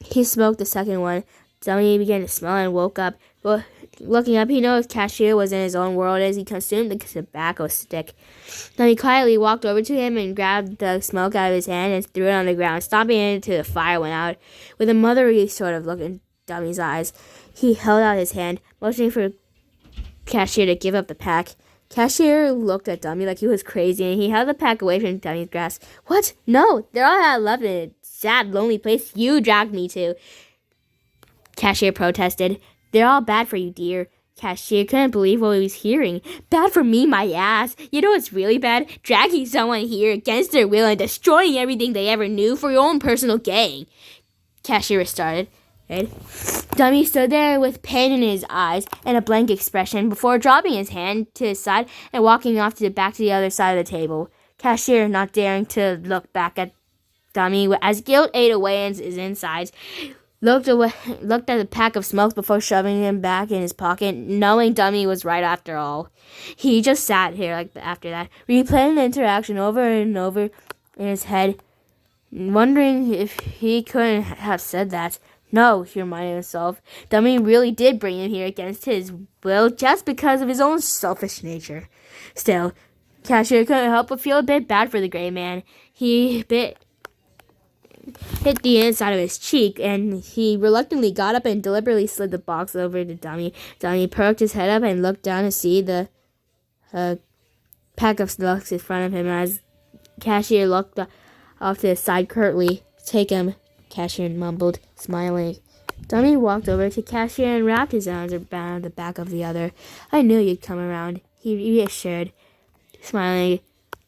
He smoked the second one. Dummy began to smell and woke up. But looking up, he noticed Cashier was in his own world as he consumed the tobacco stick. Dummy quietly walked over to him and grabbed the smoke out of his hand and threw it on the ground, stomping it until the fire went out. With a motherly sort of look in Dummy's eyes, he held out his hand, motioning for Cashier to give up the pack. Cashier looked at Dummy like he was crazy, and he held the pack away from Dummy's grasp. What? No, they're all I love in a sad, lonely place you dragged me to, Cashier protested. They're all bad for you, dear. Cashier couldn't believe what he was hearing. Bad for me, my ass. You know what's really bad? Dragging someone here against their will and destroying everything they ever knew for your own personal gain. Cashier started. Dummy stood there with pain in his eyes and a blank expression before dropping his hand to his side and walking off back to the other side of the table. Cashier, not daring to look back at Dummy as guilt ate away in his insides, looked at the pack of smokes before shoving them back in his pocket, knowing Dummy was right after all. He just sat here after that, replaying the interaction over and over in his head, wondering if he couldn't have said that. No, he reminded himself. Dummy really did bring him here against his will just because of his own selfish nature. Still, Cashier couldn't help but feel a bit bad for the gray man. He hit the inside of his cheek, and he reluctantly got up and deliberately slid the box over to Dummy. Dummy perked his head up and looked down to see the pack of slugs in front of him as Cashier looked off to the side curtly. Take him, Cashier mumbled, smiling. Dummy walked over to Cashier and wrapped his arms around the back of the other. I knew you'd come around, he reassured, smiling.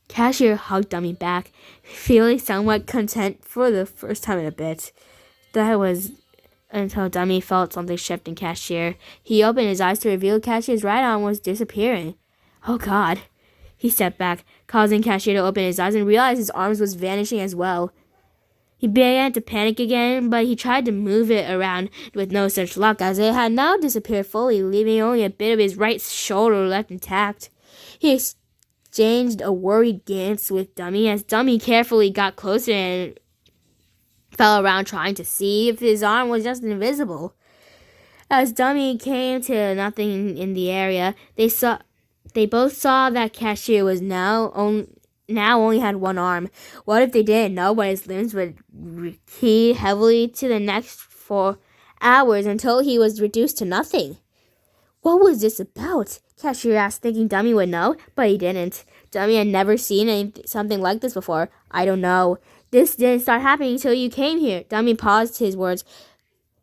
Cashier hugged Dummy back, feeling somewhat content for the first time in a bit. That was until Dummy felt something shift in Cashier. He opened his eyes to reveal Cashier's right arm was disappearing. Oh God. He stepped back, causing Cashier to open his eyes and realize his arms was vanishing as well. He began to panic again, but he tried to move it around with no such luck, as it had now disappeared fully, leaving only a bit of his right shoulder left intact. He exchanged a worried glance with Dummy as Dummy carefully got closer and fell around trying to see if his arm was just invisible. As Dummy came to nothing in the area, they both saw that Cashier was now only had one arm. What if they didn't know what his limbs would recede heavily to the next 4 hours until he was reduced to nothing? What was this about? Cashier asked, thinking Dummy would know, but he didn't. Dummy had never seen something like this before. I don't know. This didn't start happening until you came here. Dummy paused his words,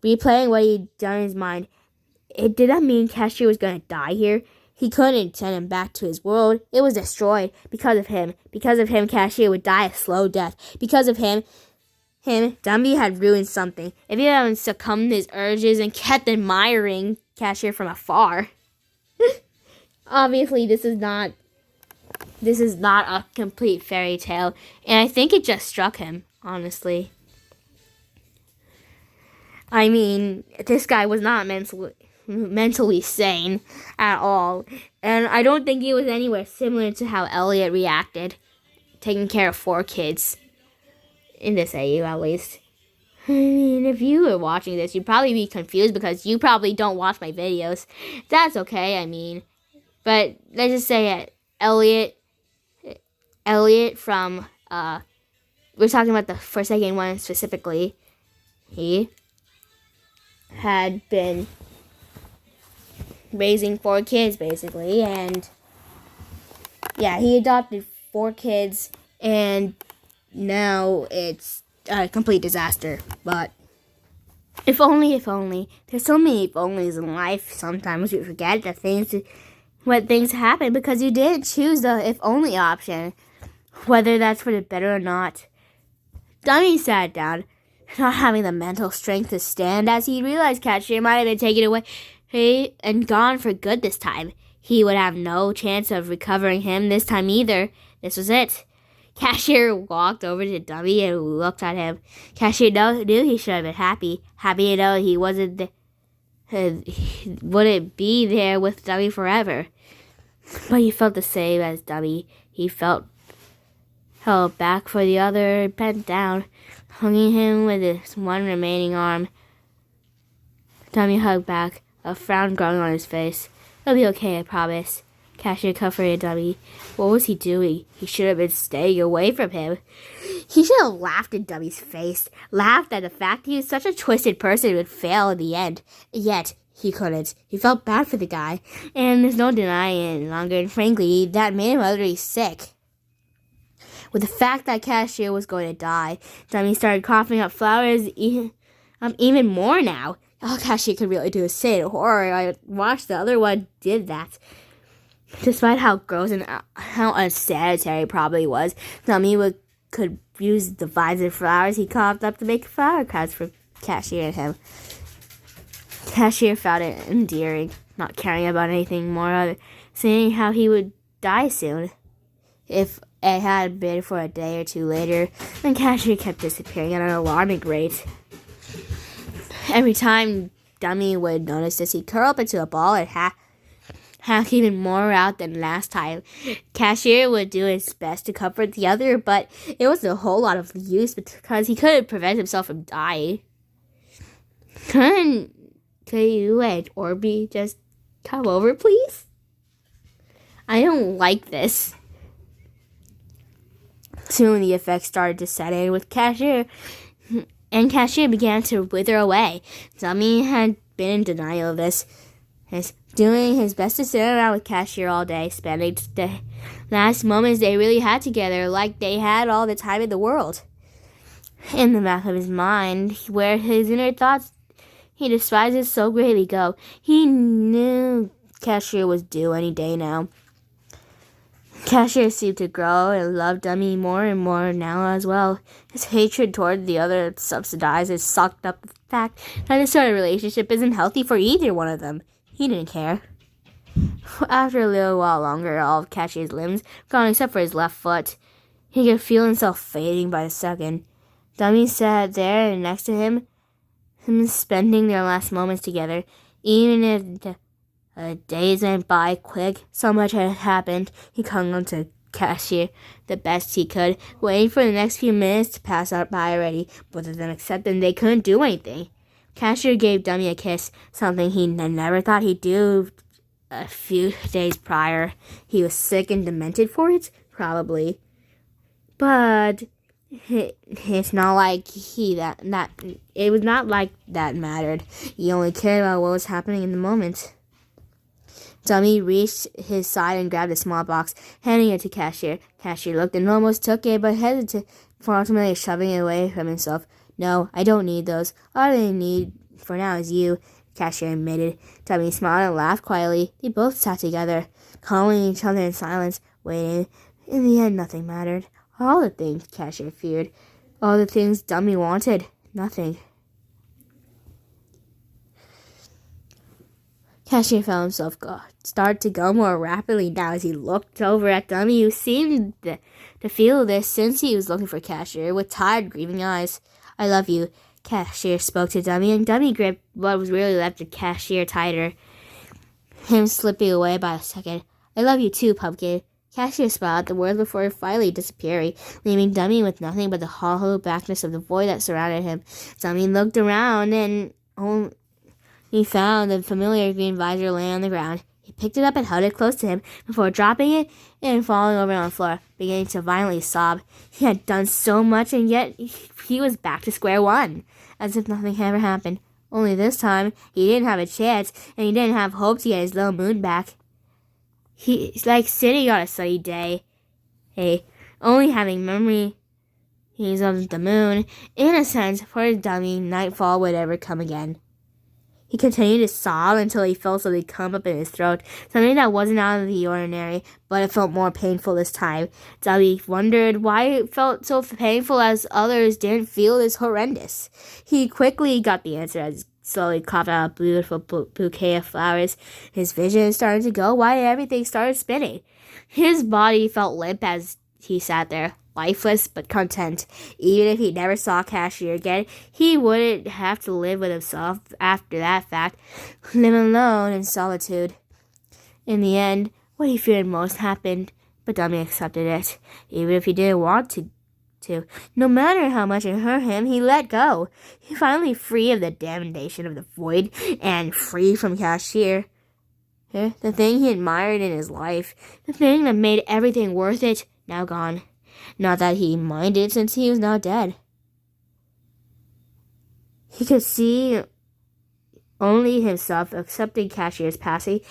replaying what he'd done in his mind. Did that mean Cashier was going to die here? He couldn't send him back to his world. It was destroyed because of him. Because of him, Cashier would die a slow death. Because of him, Dummy had ruined something. If he hadn't succumbed to his urges and kept admiring Cashier from afar. Obviously, this is not a complete fairy tale, and I think it just struck him, honestly. I mean, this guy was not mentally sane at all, and I don't think he was anywhere similar to how Elliot reacted, taking care of 4 kids, in this AU at least. I mean, if you were watching this, you'd probably be confused because you probably don't watch my videos. That's okay, I mean, but let's just say Elliot from, we're talking about the Forsaken one specifically, he had been raising 4 kids, basically, and yeah, he adopted 4 kids, and now it's a complete disaster. But if only, there's so many if onlys in life. Sometimes we forget that things happen because you didn't choose the if only option, whether that's for the better or not. Dummy sat down, not having the mental strength to stand, as he realized Cashier might have been taken away and gone for good this time. He would have no chance of recovering him this time either. This was it. Cashier walked over to Dummy and looked at him. Cashier knew he should have been happy to know he wouldn't be there with Dummy forever. But he felt the same as Dummy. He felt held back for the other, bent down, hugging him with his one remaining arm. Dummy hugged back, a frown growing on his face. It'll be okay, I promise. Cashier comforted Dummy. What was he doing? He should have been staying away from him. He should have laughed in Dummy's face, laughed at the fact he was such a twisted person who would fail in the end. Yet, he couldn't. He felt bad for the guy, and there's no denying it any longer, and frankly, that made him utterly sick. With the fact that Cashier was going to die, Dummy started coughing up flowers even more now. All Cashier could really do is sit in horror. I watched the other one did that. Despite how gross and how unsanitary it probably was, Dummy could use the vines and flowers he coughed up to make flower crowns for Cashier and him. Cashier found it endearing, not caring about anything more, seeing how he would die soon. If it had been for a day or two later, then Cashier kept disappearing at an alarming rate. Every time Dummy would notice this, he'd curl up into a ball and hack even more out than last time. Cashier would do his best to comfort the other, but it wasn't a whole lot of use because he couldn't prevent himself from dying. Could you and Orby just come over, please? I don't like this. Soon the effects started to set in with Cashier, and Cashier began to wither away. Dummy had been in denial of this, doing his best to sit around with Cashier all day, spending the last moments they really had together like they had all the time in the world. In the back of his mind, where his inner thoughts he despises so greatly go, he knew Cashier was due any day now. Cashier seemed to grow and love Dummy more and more now as well. His hatred toward the other subsidized and sucked up the fact that this sort of relationship isn't healthy for either one of them. He didn't care. After a little while longer, all of Cashier's limbs gone except for his left foot. He could feel himself fading by the second. Dummy sat there next to him spending their last moments together. Even if the days went by quick, so much had happened, he clung on to Cashier the best he could, waiting for the next few minutes to pass out by already. Both of them accepted they couldn't do anything. Cashier gave Dummy a kiss, something he never thought he'd do a few days prior. He was sick and demented for it? Probably. But it's not like it was not like that mattered. He only cared about what was happening in the moment. Dummy reached his side and grabbed a small box, handing it to Cashier. Cashier looked and almost took it, but hesitated before ultimately shoving it away from himself. No, I don't need those. All I need for now is you, Cashier admitted. Dummy smiled and laughed quietly. They both sat together, calling each other in silence, waiting. In the end, nothing mattered. All the things Cashier feared. All the things Dummy wanted. Nothing. Cashier felt himself start to go more rapidly now as he looked over at Dummy, who seemed to feel this since he was looking for Cashier with tired, grieving eyes. I love you, Cashier spoke to Dummy, and Dummy gripped what was really left of Cashier tighter, him slipping away by a second. I love you too, Pumpkin. Cashier smiled at the words before finally disappearing, leaving Dummy with nothing but the hollow blackness of the void that surrounded him. Dummy looked around and he found the familiar green visor laying on the ground. He picked it up and held it close to him before dropping it and falling over on the floor, beginning to violently sob. He had done so much, and yet he was back to square one, as if nothing had ever happened. Only this time, he didn't have a chance, and he didn't have hope to get his little moon back. He's like sitting on a sunny day, only having memories of the moon. In a sense, for his Dummy, nightfall would ever come again. He continued to sob until he felt something come up in his throat, something that wasn't out of the ordinary, but it felt more painful this time. Dummy wondered why it felt so painful as others didn't feel this horrendous. He quickly got the answer as he slowly coughed out a beautiful bouquet of flowers. His vision started to go while everything started spinning. His body felt limp as he sat there, lifeless but content. Even if he never saw Cashier again, he wouldn't have to live with himself after that fact, live alone in solitude. In the end, what he feared most happened, but Dummy accepted it, even if he didn't want to. No matter how much it hurt him, he let go. He finally free of the damnation of the void and free from Cashier. The thing he admired in his life, the thing that made everything worth it, now gone. Not that he minded, since he was now dead. He could see only himself accepting Cashier's passing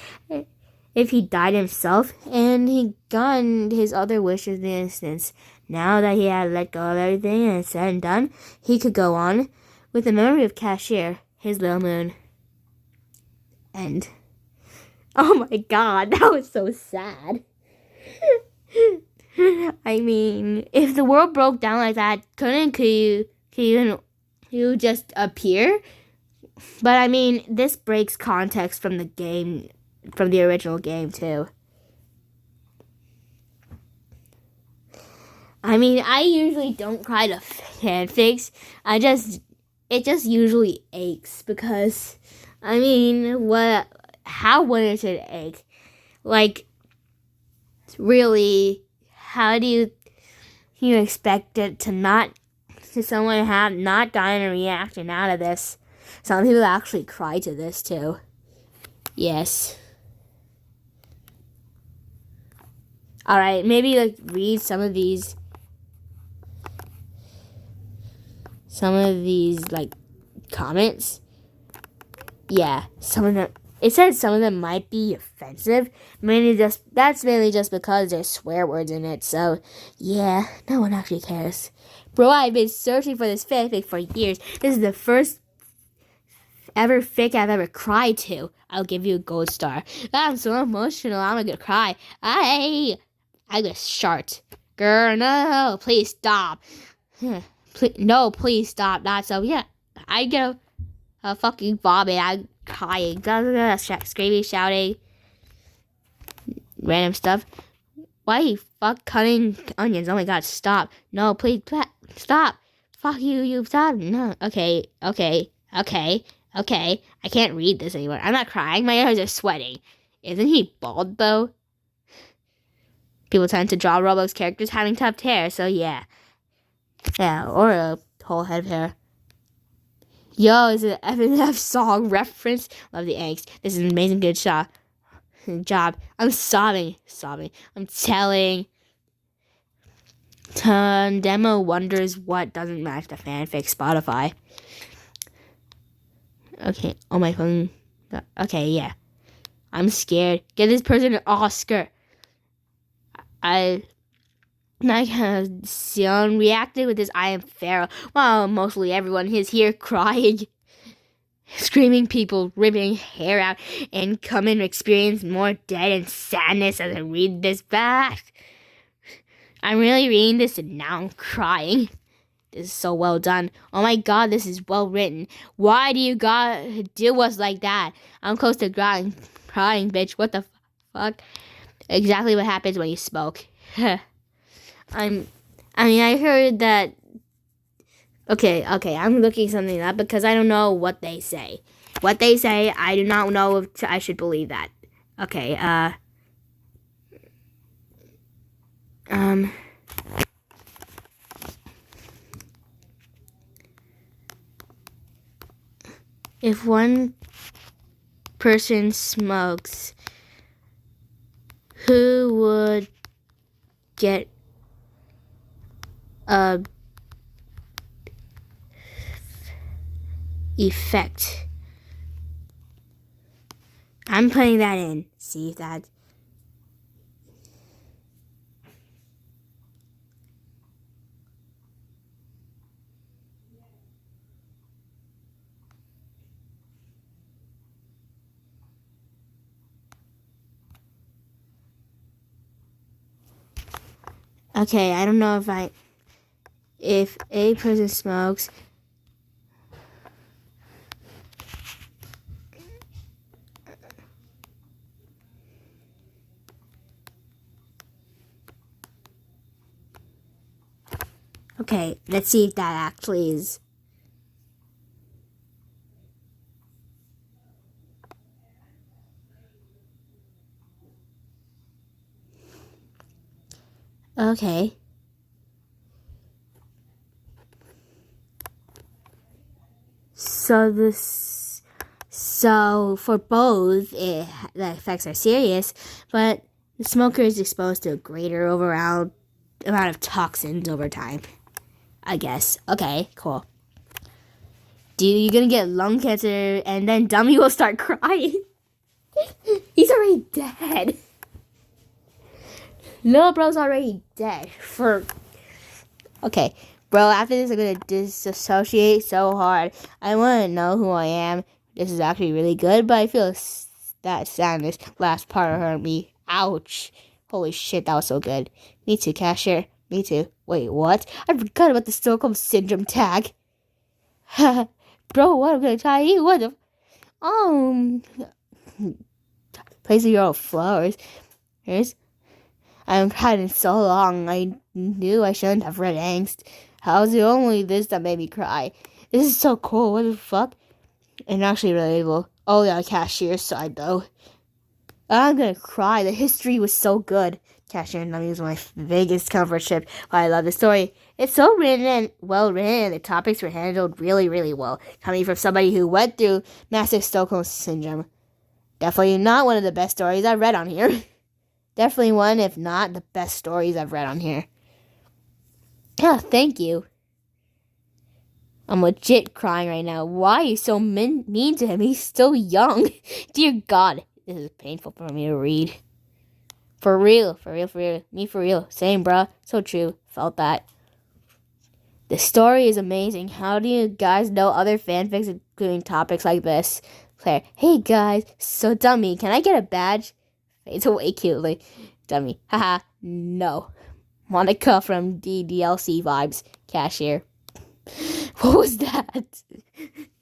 if he died himself, and he got his other wishes in the instance. Now that he had let go of everything and said and done, he could go on with the memory of Cashier, his little moon. End. Oh my god, that was so sad. I mean, if the world broke down like that, could you just appear? But I mean, this breaks context from the game, from the original game too. I mean, I usually don't cry to fanfics. It just usually aches because, I mean, how wouldn't it ache? Like, really, how do you expect it to someone have not gotten a reaction out of this? Some people actually cry to this too. Yes. Alright, maybe read some of these comments. Yeah, some of them. It says some of them might be offensive. That's mainly just because there's swear words in it. So, yeah, no one actually cares. Bro, I've been searching for this fanfic for years. This is the first ever fic I've ever cried to. I'll give you a gold star. I'm so emotional. I'm gonna cry. I'm gonna shart. Girl, no, please stop. No, please stop. Not so. Yeah, I go a fucking vomit. I'm crying, screaming, shouting, random stuff. Why you fuck cutting onions? Oh my god, stop. No, please, stop. Fuck you, you stop. No. Okay. I can't read this anymore. I'm not crying. My eyes are sweating. Isn't he bald, though? People tend to draw Roblox characters having tufted hair, so yeah. Yeah, or a whole head of hair. Yo, is it an FNF song reference? Love the angst. This is an amazing good job. I'm sobbing. I'm telling. Demo wonders what doesn't match the fanfic Spotify. Okay, on my phone. Okay, yeah. I'm scared. Get this person an Oscar. Sion reacted with his I am feral, while mostly everyone is here crying, screaming, people ripping hair out, and come and experience more dead and sadness as I read this back. I'm really reading this and now I'm crying. This is so well done. Oh my god, this is well written. Why do you gotta do us like that? I'm close to crying, bitch. What the fuck? Exactly what happens when you smoke. I heard that. Okay, I'm looking something up because I don't know what they say. I do not know if I should believe that. Okay, if one person smokes, who would get a effect? I'm putting that in. See if that. Okay, I don't know if a person smokes. Okay, let's see if that actually is. Okay. So for both, the effects are serious, but the smoker is exposed to a greater overall amount of toxins over time, I guess. Okay, cool. Dude, you're gonna get lung cancer, and then Dummy will start crying. He's already dead. Little bro's already dead. Okay, bro, after this I'm gonna disassociate so hard. I wanna know who I am. This is actually really good, but I feel that sadness last part hurt me. Ouch. Holy shit, that was so good. Me too, Cashier. Me too. Wait, what? I forgot about the Stockholm Syndrome tag. Bro, what? I'm gonna try you. What the? Placing your own flowers. I haven't cried in so long. I knew I shouldn't have read angst. How's it only this that made me cry? This is so cool. What the fuck? And actually relatable. Oh yeah, Cashier's side though. I'm gonna cry. The history was so good. Cashier and Dummy was my biggest comfort ship. I love the story. It's so written and well written, and the topics were handled really, really well. Coming from somebody who went through massive Stockholm Syndrome. Definitely not one of the best stories I've read on here. Definitely one, if not the best stories I've read on here. Yeah, thank you. I'm legit crying right now. Why are you so mean to him? He's still young. Dear God, this is painful for me to read. For real. Me for real. Same, bruh. So true. Felt that. The story is amazing. How do you guys know other fanfics including topics like this? Claire, hey guys, so Dummy, can I get a badge? Fades away cutely. Dummy, haha, no. Monica from DDLC vibes. Cashier. What was that?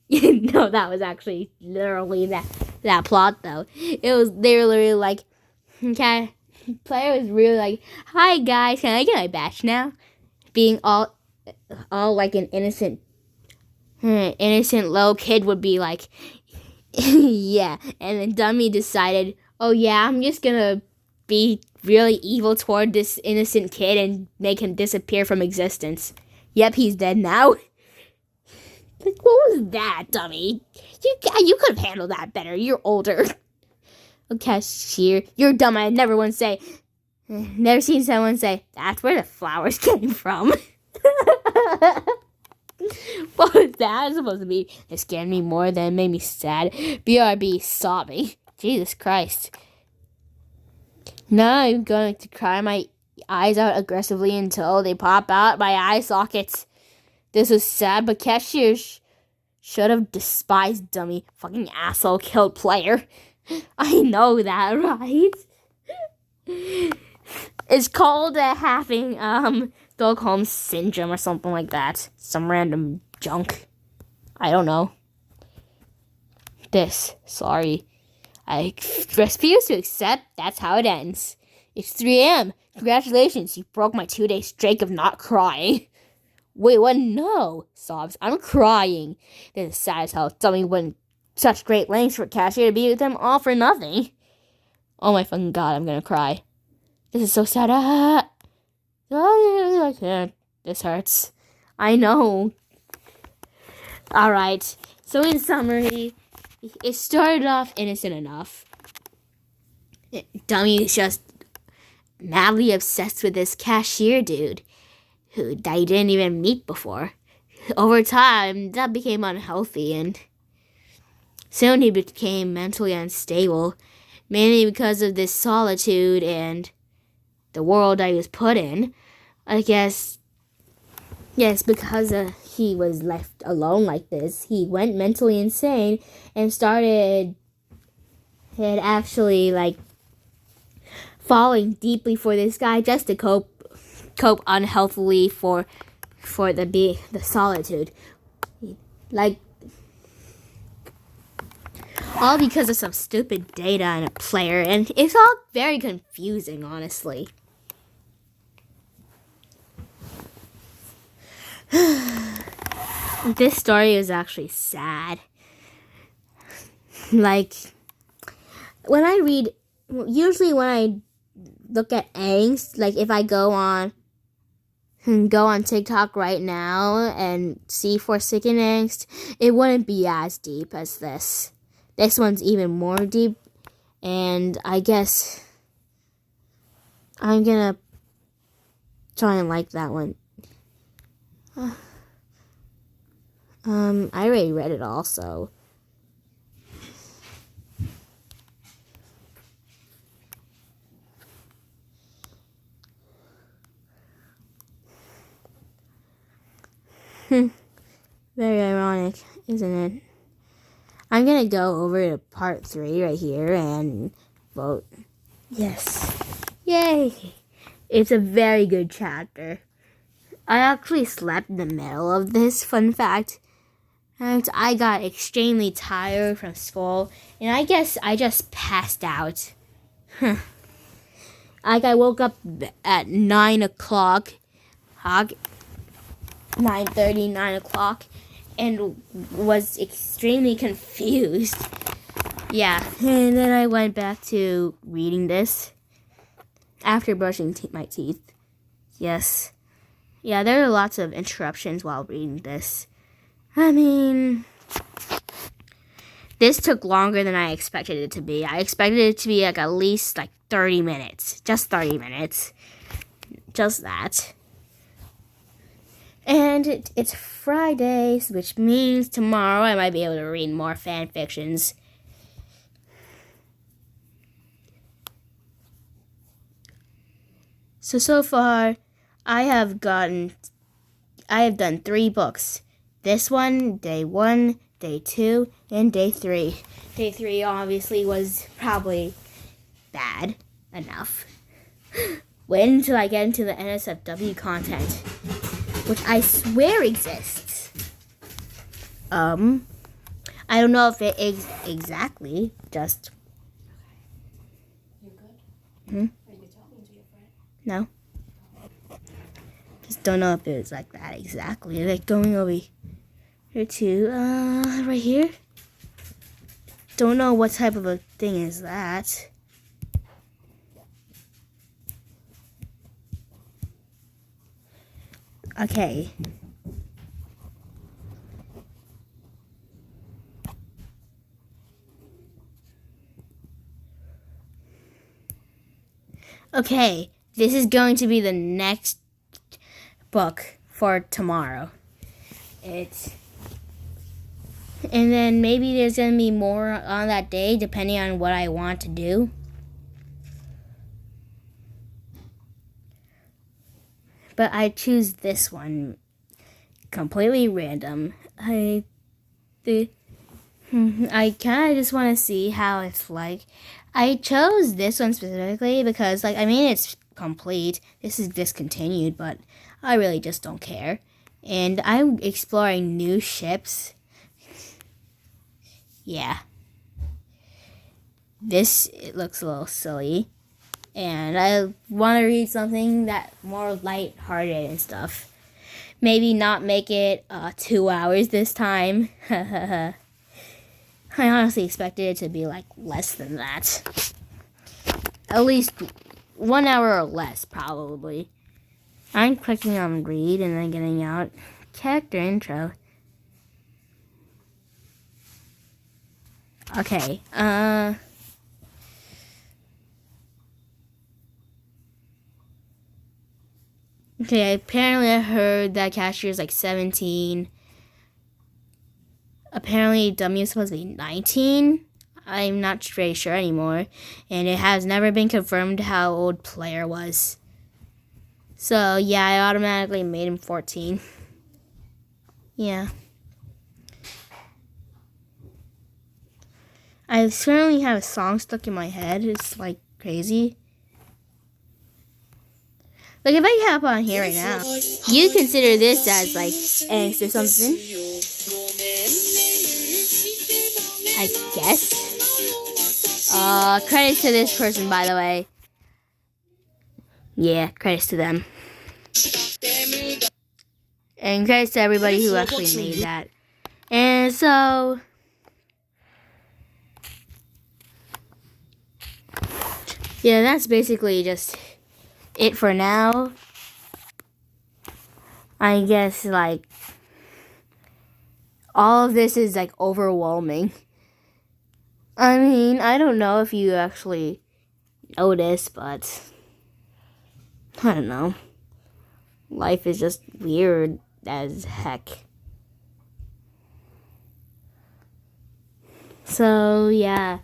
No, that was actually literally that plot though. They were literally like, Player was really like, hi guys, can I get my badge now? Being all all like an innocent little kid would be like, yeah. And then Dummy decided, oh yeah, I'm just gonna be really evil toward this innocent kid and make him disappear from existence. Yep, he's dead now. Like, what was that, Dummy? You could have handled that better. You're older. Cashier, you're dumb. I never seen someone say, that's where the flowers came from. What was that supposed to be? It scared me more than it made me sad. BRB, sobbing. Jesus Christ. Now I'm going to cry my eyes out aggressively until they pop out my eye sockets. This was sad, but Cashier should have despised Dummy. Fucking asshole killed Player. I know that, right? It's called having Stockholm Syndrome or something like that. Some random junk. I don't know. Sorry. I refuse to accept that's how it ends. It's 3 a.m. Congratulations, you broke my 2-day streak of not crying. Wait, what? No. Sobs. I'm crying. This is sad as hell. Dummy went such great lengths for Cashier to be with them all for nothing. Oh my fucking god, I'm gonna cry. This is so sad. I can't. This hurts. I know. Alright. So in summary, it started off innocent enough. Dummy is just madly obsessed with this Cashier dude who they didn't even meet before. Over time, that became unhealthy, and soon he became mentally unstable, mainly because of this solitude and the world that he was put in. I guess, yes, because he was left alone like this, he went mentally insane and had actually, like, falling deeply for this guy just to cope unhealthily for the solitude. Like, all because of some stupid data and a player, and it's all very confusing, honestly. This story is actually sad. Like, when I look at angst, like if I go on TikTok right now and see Forsaken angst, it wouldn't be as deep as this. This one's even more deep, and I guess I'm gonna try and like that one. I already read it all, so. Very ironic, isn't it? I'm gonna go over to part 3 right here and vote. Yes. Yay! It's a very good chapter. I actually slept in the middle of this, fun fact. And I got extremely tired from school, and I guess I just passed out. Like, I woke up at 9 o'clock, 9:30, 9 o'clock, and was extremely confused. Yeah, and then I went back to reading this after brushing my teeth. Yes. Yeah, there are lots of interruptions while reading this. I mean, this took longer than I expected it to be. I expected it to be like at least like 30 minutes. Just 30 minutes. Just that. And it's Friday, which means tomorrow I might be able to read more fan fictions. So far, I have done 3 books. This one, day 1, day 2, and day 3. Day 3 obviously was probably bad enough. Wait until I get into the NSFW content, which I swear exists. I don't know if it exactly, just. You good? Hmm? Are you talking to your friend? No. Just don't know if it was like that exactly. Like going over here to right here. Don't know what type of a thing is that. Okay. Okay, this is going to be the next book for tomorrow. And then maybe there's going to be more on that day depending on what I want to do. But I choose this one completely random. I kind of just want to see how it's like. I chose this one specifically because, like, I mean, it's complete. This is discontinued, but I really just don't care. And I'm exploring new ships. Yeah. It looks a little silly. And I want to read something that more lighthearted and stuff. Maybe not make it 2 hours this time. I honestly expected it to be like less than that. At least 1 hour or less, probably. I'm clicking on read and then getting out character intro. Okay, okay, apparently I heard that Cashier is like 17. Apparently Dummy is supposed to be 19. I'm not very sure anymore. And it has never been confirmed how old Player was. So, yeah, I automatically made him 14. Yeah. I currently have a song stuck in my head. It's, like, crazy. Like, if I hop on here right now, you consider this as, like, angst or something. I guess. Credits to this person, by the way. Yeah, credits to them. And credits to everybody who actually made that. And so, yeah, that's basically just it for now. I guess, like, all of this is, like, overwhelming. I mean, I don't know if you actually notice, but I don't know. Life is just weird as heck. So, yeah.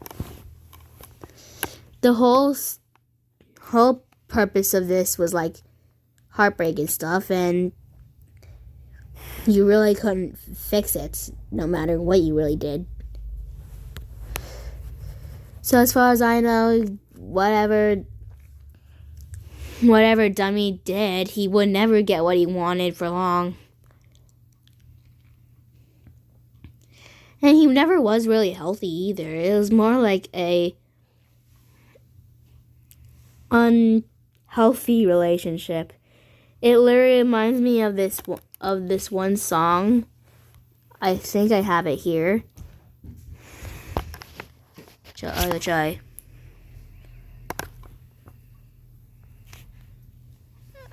The whole purpose of this was, like, heartbreak and stuff, and you really couldn't fix it, no matter what you really did. So as far as I know, whatever Dummy did, he would never get what he wanted for long. And he never was really healthy either. It was more like a unhealthy relationship. It literally reminds me of this one song. I think I have it here. Try.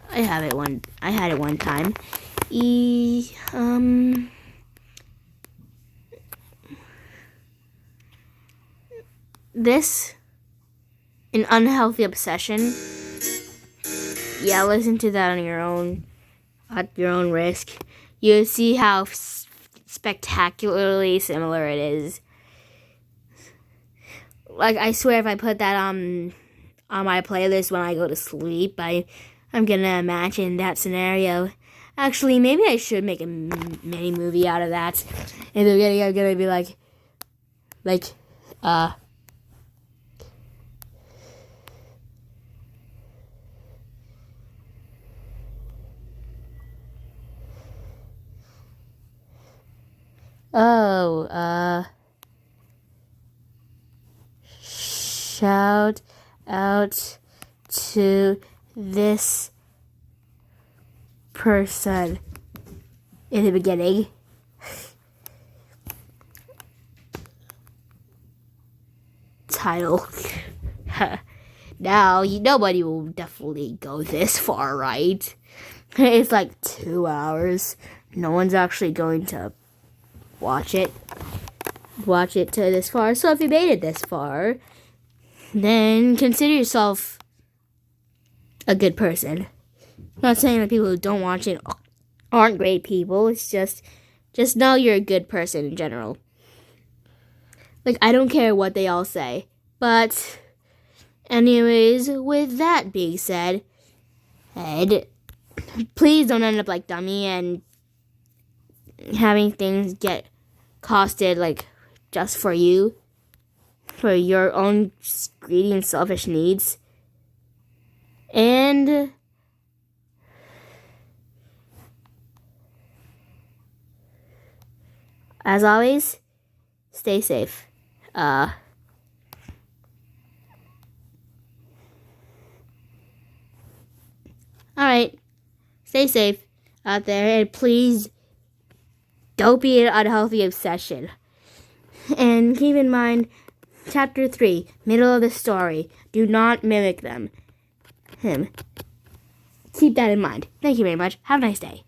I had it one time. This an unhealthy obsession. Yeah, listen to that on your own, at your own risk. You see how spectacularly similar it is. Like, I swear if I put that on my playlist when I go to sleep, I'm gonna imagine that scenario. Actually, maybe I should make a mini movie out of that. And they're gonna be like, shout out to this person in the beginning. Title. Now, nobody will definitely go this far, right? It's like 2 hours. No one's actually going to watch it to this far. So if you made it this far, then consider yourself a good person. I'm not saying that people who don't watch it aren't great people. It's just know you're a good person in general. Like, I don't care what they all say. But anyways, with that being said, please don't end up like Dummy and having things get costed like just for you, for your own greedy and selfish needs. And as always, stay safe. Alright, stay safe out there, and please don't be an unhealthy obsession. And keep in mind, Chapter 3, middle of the story, do not mimic him. Keep that in mind. Thank you very much. Have a nice day.